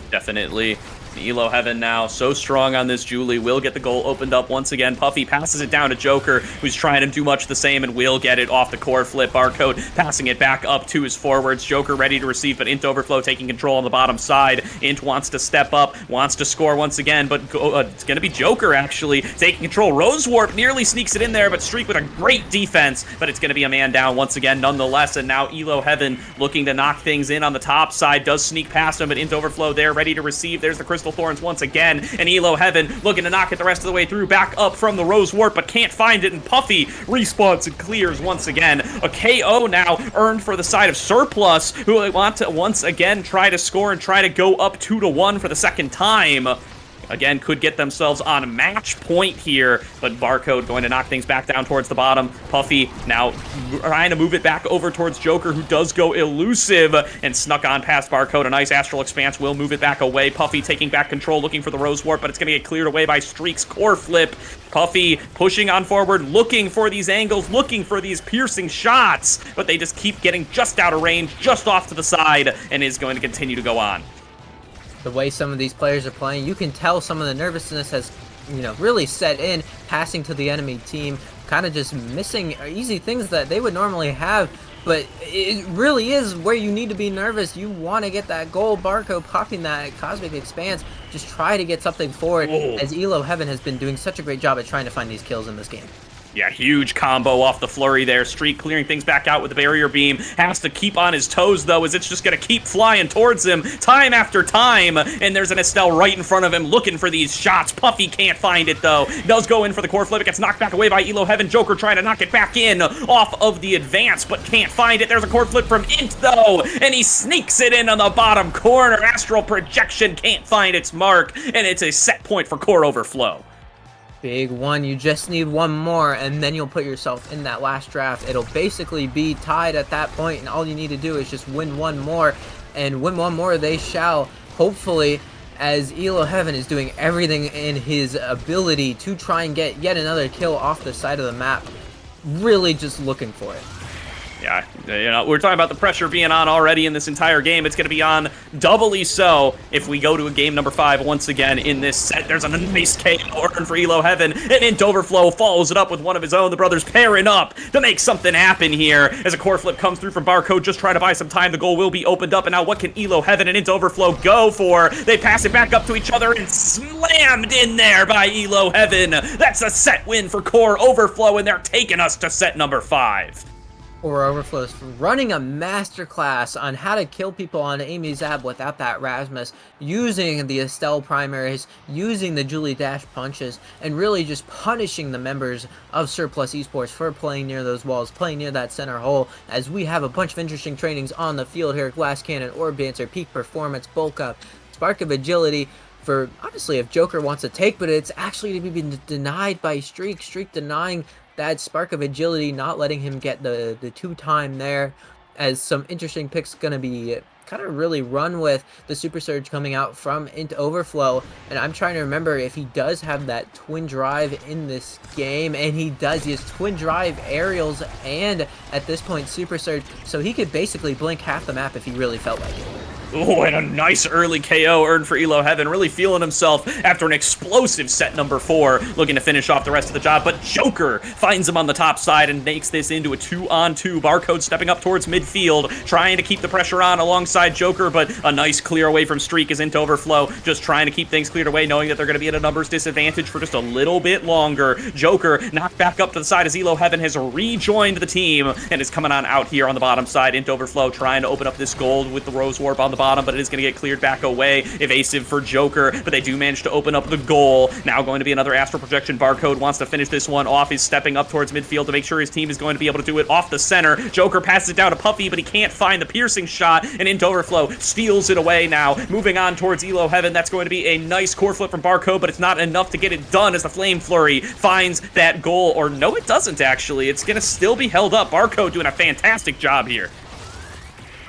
Definitely. Elo Heaven now so strong on this Julie, will get the goal opened up once again. Puffy passes it down to Joker, who's trying to do much the same and will get it off the core flip. Barcode passing it back up to his forwards. Joker ready to receive, but Int Overflow taking control on the bottom side. Int wants to step up, wants to score once again, but it's going to be Joker actually taking control. Rose Warp nearly sneaks it in there, but Streak with a great defense, but it's going to be a man down once again nonetheless, and now Elo Heaven looking to knock things in on the top side, does sneak past him, but Int Overflow there ready to receive. There's the Crystal Thorns once again, and Elo Heaven looking to knock it the rest of the way through, back up from the Rose Warp, but can't find it, and Puffy respawns and clears once again. A KO now earned for the side of Surplus, who want to once again try to score and try to go up 2-1 for the second time. Again, could get themselves on match point here, but Barcode going to knock things back down towards the bottom. Puffy now trying to move it back over towards Joker, who does go elusive and snuck on past Barcode. A nice Astral Expanse will move it back away. Puffy taking back control, looking for the Rose Warp, but it's going to get cleared away by Streak's core flip. Puffy pushing on forward, looking for these angles, looking for these piercing shots, but they just keep getting just out of range, just off to the side, and is going to continue to go on. The way some of these players are playing, you can tell some of the nervousness has, really set in, passing to the enemy team, kind of just missing easy things that they would normally have. But it really is where you need to be nervous. You want to get that goal. Barcode popping that Cosmic Expanse. Just try to get something forward, as Elo Heaven has been doing such a great job at trying to find these kills in this game. Yeah, huge combo off the flurry there. Streak clearing things back out with the barrier beam. Has to keep on his toes, though, as it's just going to keep flying towards him time after time. And there's an Estelle right in front of him looking for these shots. Puffy can't find it, though. Does go in for the core flip. It gets knocked back away by Elo Heaven. Joker trying to knock it back in off of the advance, but can't find it. There's a core flip from Int, though, and he sneaks it in on the bottom corner. Astral Projection can't find its mark, and it's a set point for Core Overflow. Big one. You just need one more, and then you'll put yourself in that last draft. It'll basically be tied at that point, and all you need to do is just win one more, and win one more they shall, hopefully, as Elo Heaven is doing everything in his ability to try and get yet another kill off the side of the map. Really just looking for it. Yeah, we're talking about the pressure being on already in this entire game. It's going to be on doubly so if we go to a game number 5 once again in this set. There's a nice KO earned for Elo Heaven, and Int Overflow follows it up with one of his own. The brothers pairing up to make something happen here as a core flip comes through from Barcode. Just try to buy some time. The goal will be opened up, and now what can Elo Heaven and Int Overflow go for? They pass it back up to each other and slammed in there by Elo Heaven. That's a set win for Core Overflow, and they're taking us to set number 5. Core Overflow's running a masterclass on how to kill people on Amy Zab without that Rasmus, using the Estelle primaries, using the Julie Dash punches, and really just punishing the members of Surplus Esports for playing near those walls, playing near that center hole, as we have a bunch of interesting trainings on the field here. Glass Cannon, Orb Dancer, Peak Performance, Bulk Up, Spark of Agility, for honestly if Joker wants to take, but it's actually to be denied by Streak. Streak denying that spark of agility, not letting him get the 2-time there, as some interesting picks going to be kind of really run with the Super Surge coming out from into Overflow. And I'm trying to remember if he does have that twin drive in this game, and he does. He has twin drive aerials and at this point Super Surge, so he could basically blink half the map if he really felt like it. Oh, and a nice early KO earned for Elo Heaven, really feeling himself after an explosive set number 4, looking to finish off the rest of the job, but Joker finds him on the top side and makes this into a 2-on-2. Barcode stepping up towards midfield, trying to keep the pressure on alongside Joker, but a nice clear away from Streak is into Overflow, just trying to keep things cleared away, knowing that they're going to be at a numbers disadvantage for just a little bit longer. Joker knocked back up to the side as Elo Heaven has rejoined the team and is coming on out here on the bottom side. Into Overflow trying to open up this gold with the Rose Warp on the bottom, but it is going to get cleared back away. Evasive for Joker, but they do manage to open up the goal. Now going to be another Astral Projection. Barcode wants to finish this one off. He's stepping up towards midfield to make sure his team is going to be able to do it off the center. Joker passes it down to Puffy, but he can't find the piercing shot, and Into Overflow steals it away now. Moving on towards Elo Heaven. That's going to be a nice core flip from Barcode, but it's not enough to get it done as the Flame Flurry finds that goal. Or no, it doesn't actually. It's going to still be held up. Barcode doing a fantastic job here.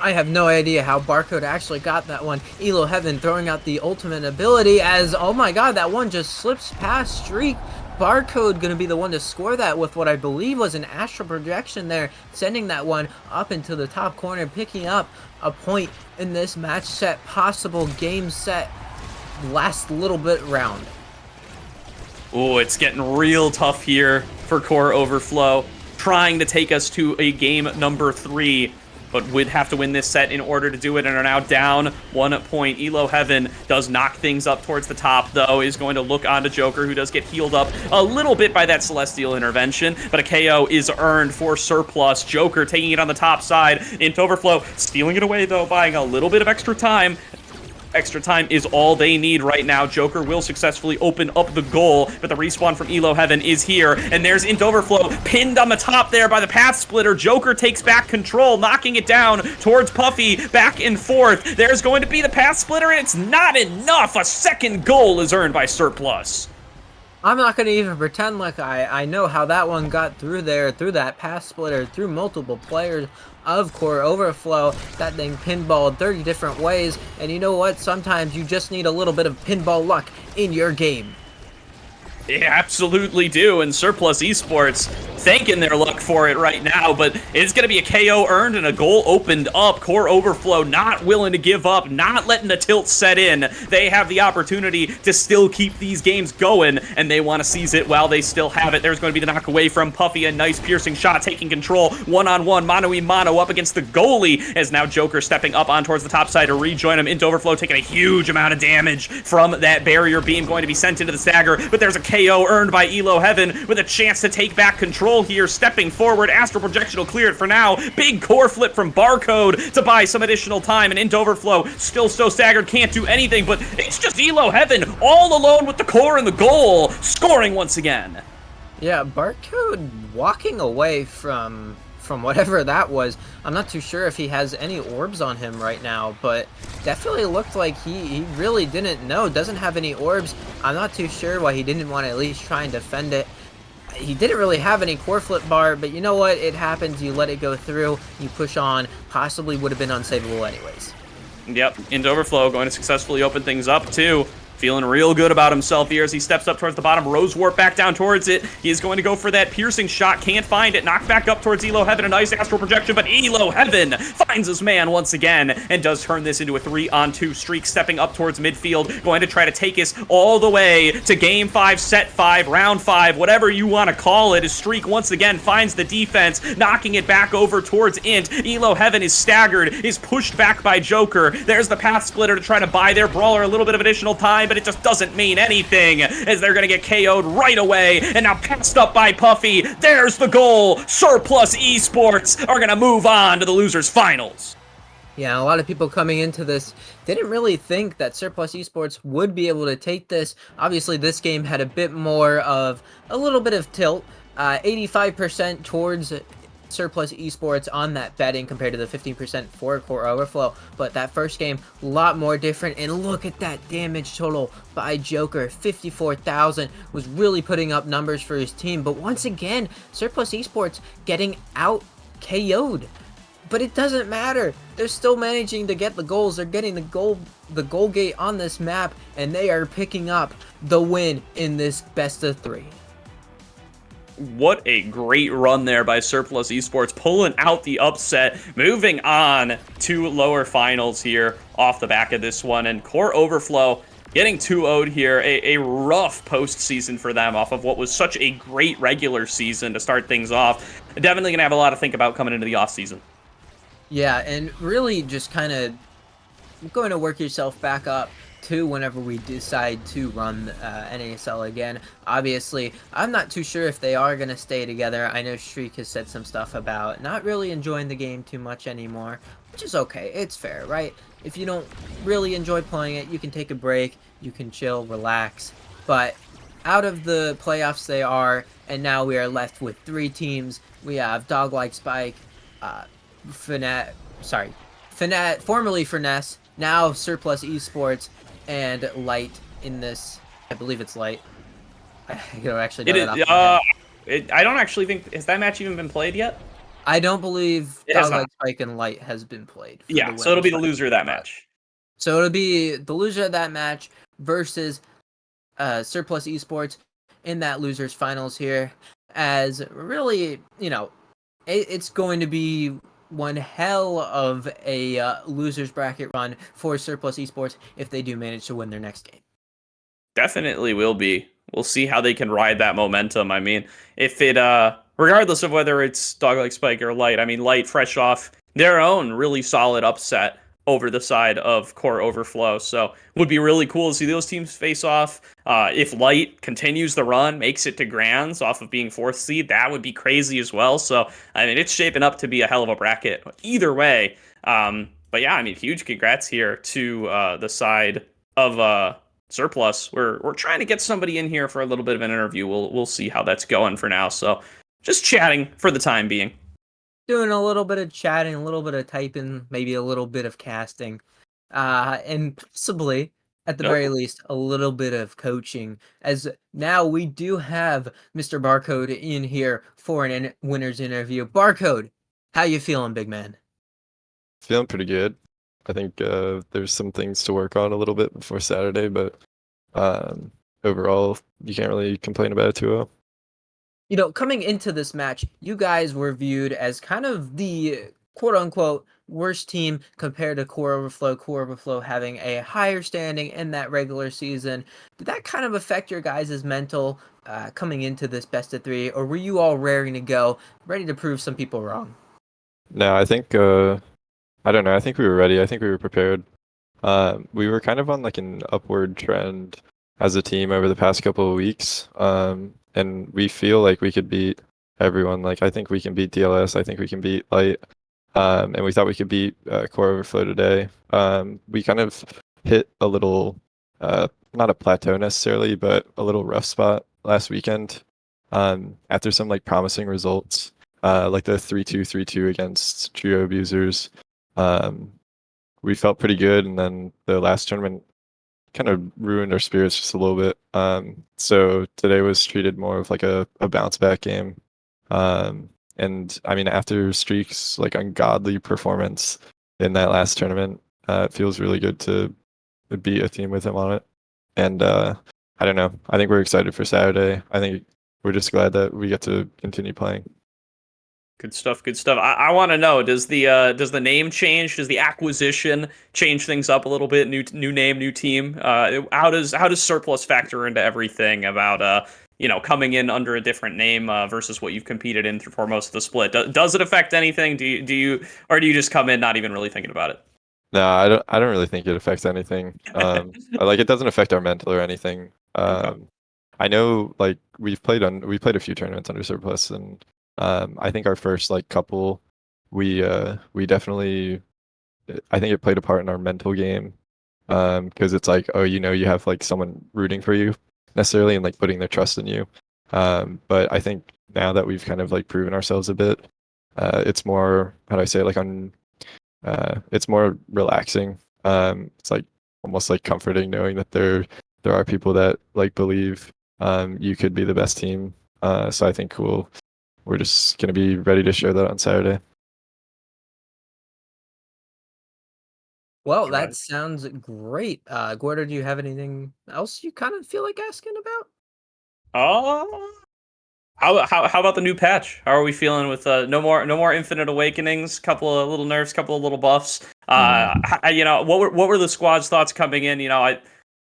I have no idea how Barcode actually got that one. Elo Heaven throwing out the ultimate ability as, oh my god, that one just slips past Streak. Barcode going to be the one to score that with what I believe was an Astral Projection there, sending that one up into the top corner, picking up a point in this match set, possible game set, last little bit round. Oh, it's getting real tough here for Core Overflow, trying to take us to a game number 3. But would have to win this set in order to do it and are now down 1 point. Elo Heaven does knock things up towards the top, though, is going to look onto Joker, who does get healed up a little bit by that Celestial intervention, but a KO is earned for Surplus. Joker taking it on the top side. Into Overflow, stealing it away, though, buying a little bit of extra time. Extra time is all they need right now. Joker will successfully open up the goal, but the respawn from Elo Heaven is here, and there's Into Overflow pinned on the top there by the Path Splitter. Joker takes back control, knocking it down towards Puffy, back and forth. There's going to be the Path Splitter, and it's not enough. A second goal is earned by Surplus. I'm not going to even pretend like I know how that one got through there, through that Path Splitter, through multiple players of Core Overflow. That thing pinballed 30 different ways, and you know what? Sometimes you just need a little bit of pinball luck in your game. They absolutely do, and Surplus Esports thanking their luck for it right now, but it's going to be a KO earned and a goal opened up. Core Overflow not willing to give up, not letting the tilt set in. They have the opportunity to still keep these games going, and they want to seize it while they still have it. There's going to be the knock away from Puffy, a nice piercing shot, taking control, one-on-one, mano-y-mano up against the goalie, as now Joker stepping up on towards the top side to rejoin him. Into Overflow taking a huge amount of damage from that barrier beam, going to be sent into the stagger, but there's a KO earned by Elo Heaven with a chance to take back control here, stepping forward. Astral Projection will clear it for now. Big core flip from Barcode to buy some additional time, and Into Overflow still so staggered, can't do anything, but it's just Elo Heaven all alone with the core and the goal, scoring once again. Yeah, Barcode walking away from whatever that was. I'm not too sure if he has any orbs on him right now, but definitely looked like he really didn't know. Doesn't have any orbs. I'm not too sure why he didn't want to at least try and defend it. He didn't really have any core flip bar, but you know what? It happens. You let it go through. You push on. Possibly would have been unsavable anyways. Yep, Into Overflow going to successfully open things up, too. Feeling real good about himself here as he steps up towards the bottom. Rose Warp back down towards it. He is going to go for that piercing shot. Can't find it. Knocked back up towards Elo Heaven. A nice Astral Projection, but Elo Heaven finds his man once again and does turn this into a 3-on-2 streak, stepping up towards midfield. Going to try to take us all the way to Game 5, Set 5, Round 5, whatever you want to call it. His streak once again finds the defense, knocking it back over towards Int. Elo Heaven is staggered, is pushed back by Joker. There's the Path Splitter to try to buy their brawler a little bit of additional time, but it just doesn't mean anything as they're going to get KO'd right away, and now passed up by Puffy. There's the goal. Surplus Esports are going to move on to the losers finals. Yeah, a lot of people coming into this didn't really think that Surplus Esports would be able to take this. Obviously, this game had a little bit of tilt, 85% towards Surplus Esports on that betting compared to the 15% for Core Overflow. But that first game, a lot more different. And look at that damage total by Joker. 54,000 was really putting up numbers for his team. But once again, Surplus Esports getting out KO'd. But it doesn't matter. They're still managing to get the goals. They're getting the goal gate on this map, and they are picking up the win in this best of 3. What a great run there by Surplus Esports, pulling out the upset, moving on to lower finals here off the back of this one. And Core Overflow getting 2-0'd here, a rough postseason for them off of what was such a great regular season to start things off. Definitely going to have a lot to think about coming into the offseason. Yeah, and really just kind of going to work yourself back up to whenever we decide to run NASL again. Obviously, I'm not too sure if they are going to stay together. I know Shriek has said some stuff about not really enjoying the game too much anymore, which is okay. It's fair, right? If you don't really enjoy playing it, you can take a break, you can chill, relax. But out of the playoffs they are, and now we are left with 3 teams. We have Dog Like Spike, FNS, formerly FNS, now Surplus Esports, and Light in this. I believe it's Light. I don't actually know that off my head. I don't actually think, has that match even been played yet? I don't believe It has Dog Like not. Spike and Light has been played. Yeah, so it'll be the loser of that match. So it'll be the loser of that match versus Surplus Esports in that losers finals here. As really, it's going to be one hell of a losers bracket run for Surplus Esports if they do manage to win their next game. Definitely will be. We'll see how they can ride that momentum. I mean, if it, regardless of whether it's Dog Like Spike or Light, I mean, Light fresh off their own really solid upset over the side of Core Overflow. So would be really cool to see those teams face off. If Light continues the run, makes it to Grands off of being 4th seed, that would be crazy as well. So, I mean, it's shaping up to be a hell of a bracket either way. But yeah, I mean, huge congrats here to the side of Surplus. We're trying to get somebody in here for a little bit of an interview. We'll see how that's going for now. So just chatting for the time being. Doing a little bit of chatting, a little bit of typing, maybe a little bit of casting, and possibly, at the very least, a little bit of coaching. As now we do have Mr. Barcode in here for an winner's interview. Barcode, how you feeling, big man? Feeling pretty good. I think there's some things to work on a little bit before Saturday, but overall, you can't really complain about it too well. Coming into this match, you guys were viewed as kind of the quote-unquote worst team compared to Core Overflow. Core Overflow having a higher standing in that regular season. Did that kind of affect your guys' mental coming into this best of 3, or were you all raring to go, ready to prove some people wrong? No, I think I don't know. I think we were ready. I think we were prepared. We were kind of on like an upward trend as a team over the past couple of weeks. And we feel like we could beat everyone. Like I think we can beat DLS. I think we can beat Light. And we thought we could beat Core Overflow today. We kind of hit a little, not a plateau necessarily, but a little rough spot last weekend. After some like promising results, like the 3-2, 3-2 against Trio Abusers. We felt pretty good, and then the last tournament kind of ruined our spirits just a little bit. So today was treated more of like a bounce back game. And I mean, after Streak's like ungodly performance in that last tournament, it feels really good to be a team with him on it. And I don't know. I think we're excited for Saturday. I think we're just glad that we get to continue playing. Good stuff. Good stuff. I want to know, does the name change? Does the acquisition change things up a little bit? New name, new team. How does Surplus factor into everything about coming in under a different name versus what you've competed in for most of the split? Does it affect anything? Do you just come in not even really thinking about it? No, I don't really think it affects anything. Like it doesn't affect our mental or anything. Okay. I know like we played a few tournaments under Surplus, and I think our first like couple, we definitely, I think it played a part in our mental game, because it's like, oh, you have like someone rooting for you necessarily and like putting their trust in you. But I think now that we've kind of like proven ourselves a bit, It's more, how do I say it, like it's more relaxing. It's like almost like comforting knowing that there are people that like believe you could be the best team. So I think we're just gonna be ready to show that on Saturday. Well, All that right. sounds great. Gordo, do you have anything else you kind of feel like asking about? Oh. How about the new patch? How are we feeling with no more Infinite Awakenings, couple of little nerfs, couple of little buffs? What were the squad's thoughts coming in?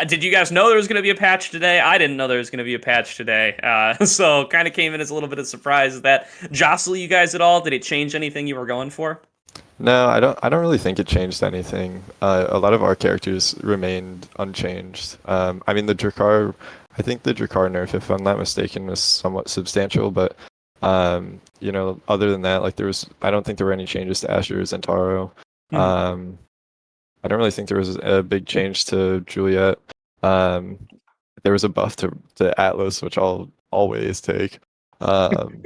Did you guys know there was going to be a patch today? I didn't know there was going to be a patch today. So kind of came in as a little bit of surprise. Did that jostle you guys at all? Did it change anything you were going for? No, I don't really think it changed anything. A lot of our characters remained unchanged. I mean, I think the Drakkar nerf, if I'm not mistaken, was somewhat substantial, but other than that, like I don't think there were any changes to Asher or Zentaro. Mhm. I don't really think there was a big change to Juliet. Um, there was a buff to Atlas, which I'll always take. Um,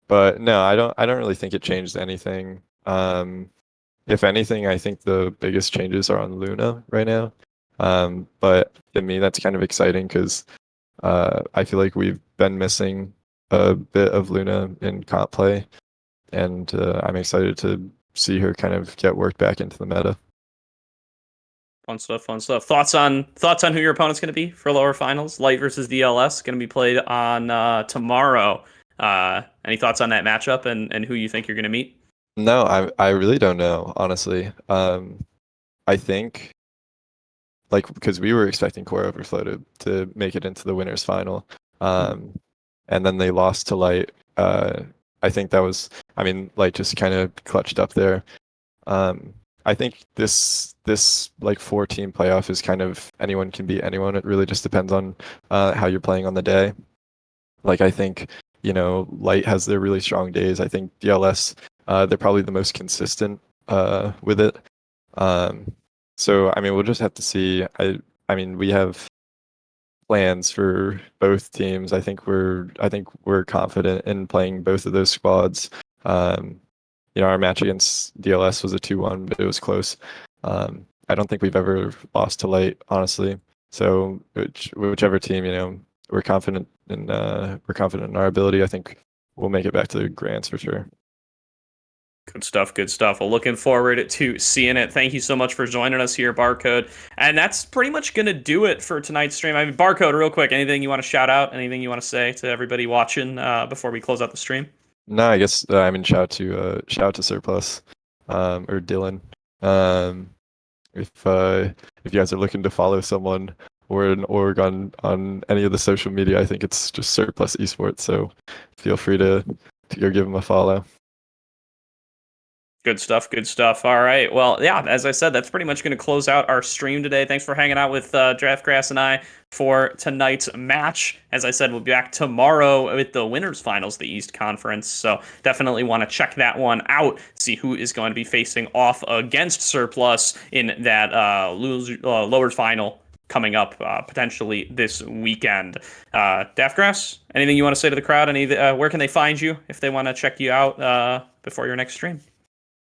but no, I don't really think it changed anything. If anything, I think the biggest changes are on Luna right now. But to me, that's kind of exciting because I feel like we've been missing a bit of Luna in comp play, and I'm excited to see her kind of get worked back into the meta. Fun stuff, fun stuff. Thoughts on who your opponent's going to be for lower finals? Light versus DLS going to be played on tomorrow. Any thoughts on that matchup and who you think you're going to meet? No, I really don't know, honestly. I think like because we were expecting Core Overflow to make it into the winners final, and then they lost to Light. I think that was, I mean, Light just kind of clutched up there. I think this like 4-team playoff is kind of anyone can beat anyone. It really just depends on how you're playing on the day. Like I think Light has their really strong days. I think DLS they're probably the most consistent with it. Um, so I mean we'll just have to see. I mean we have plans for both teams. I think we're confident in playing both of those squads. Um, our match against DLS was a 2-1, but it was close. I don't think we've ever lost to Light, honestly. So whichever team, we're confident in our ability. I think we'll make it back to the Grands for sure. Good stuff, good stuff. Well, looking forward to seeing it. Thank you so much for joining us here, Barcode. And that's pretty much going to do it for tonight's stream. I mean, Barcode, real quick, anything you want to shout out? Anything you want to say to everybody watching before we close out the stream? No, I guess I mean shout out to Surplus or Dylan. Um, if you guys are looking to follow someone or an org on any of the social media, I think it's just Surplus Esports. So feel free to go give them a follow. Good stuff, good stuff. All right. Well, yeah, as I said, that's pretty much going to close out our stream today. Thanks for hanging out with Draftgrass and I for tonight's match. As I said, we'll be back tomorrow with the winners finals, the East Conference. So definitely want to check that one out, see who is going to be facing off against Surplus in that lower final coming up potentially this weekend. Daftgrass, anything you want to say to the crowd? Where can they find you if they want to check you out before your next stream?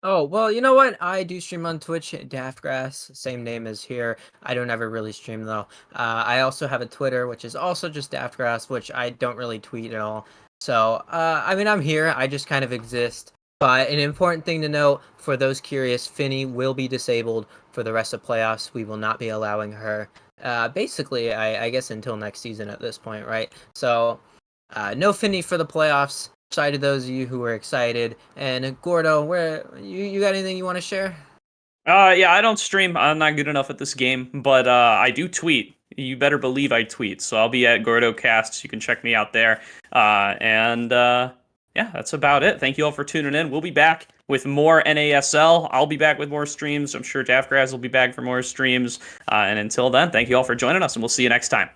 Oh, well, you know what? I do stream on Twitch, Daftgrass, same name as here. I don't ever really stream though. I also have a Twitter, which is also just Daftgrass, which I don't really tweet at all. So, I mean, I'm here. I just kind of exist. But an important thing to note for those curious, Finny will be disabled for the rest of playoffs. We will not be allowing her. Basically, I guess until next season at this point, right? So, no Finny for the playoffs. Sorry to those of you who were excited. And Gordo, where you got anything you want to share? Yeah, I don't stream. I'm not good enough at this game, but I do tweet. You better believe I tweet. So I'll be at GordoCasts. You can check me out there. Yeah, that's about it. Thank you all for tuning in. We'll be back with more NASL. I'll be back with more streams. I'm sure Daftgrass will be back for more streams. And until then, thank you all for joining us, and we'll see you next time.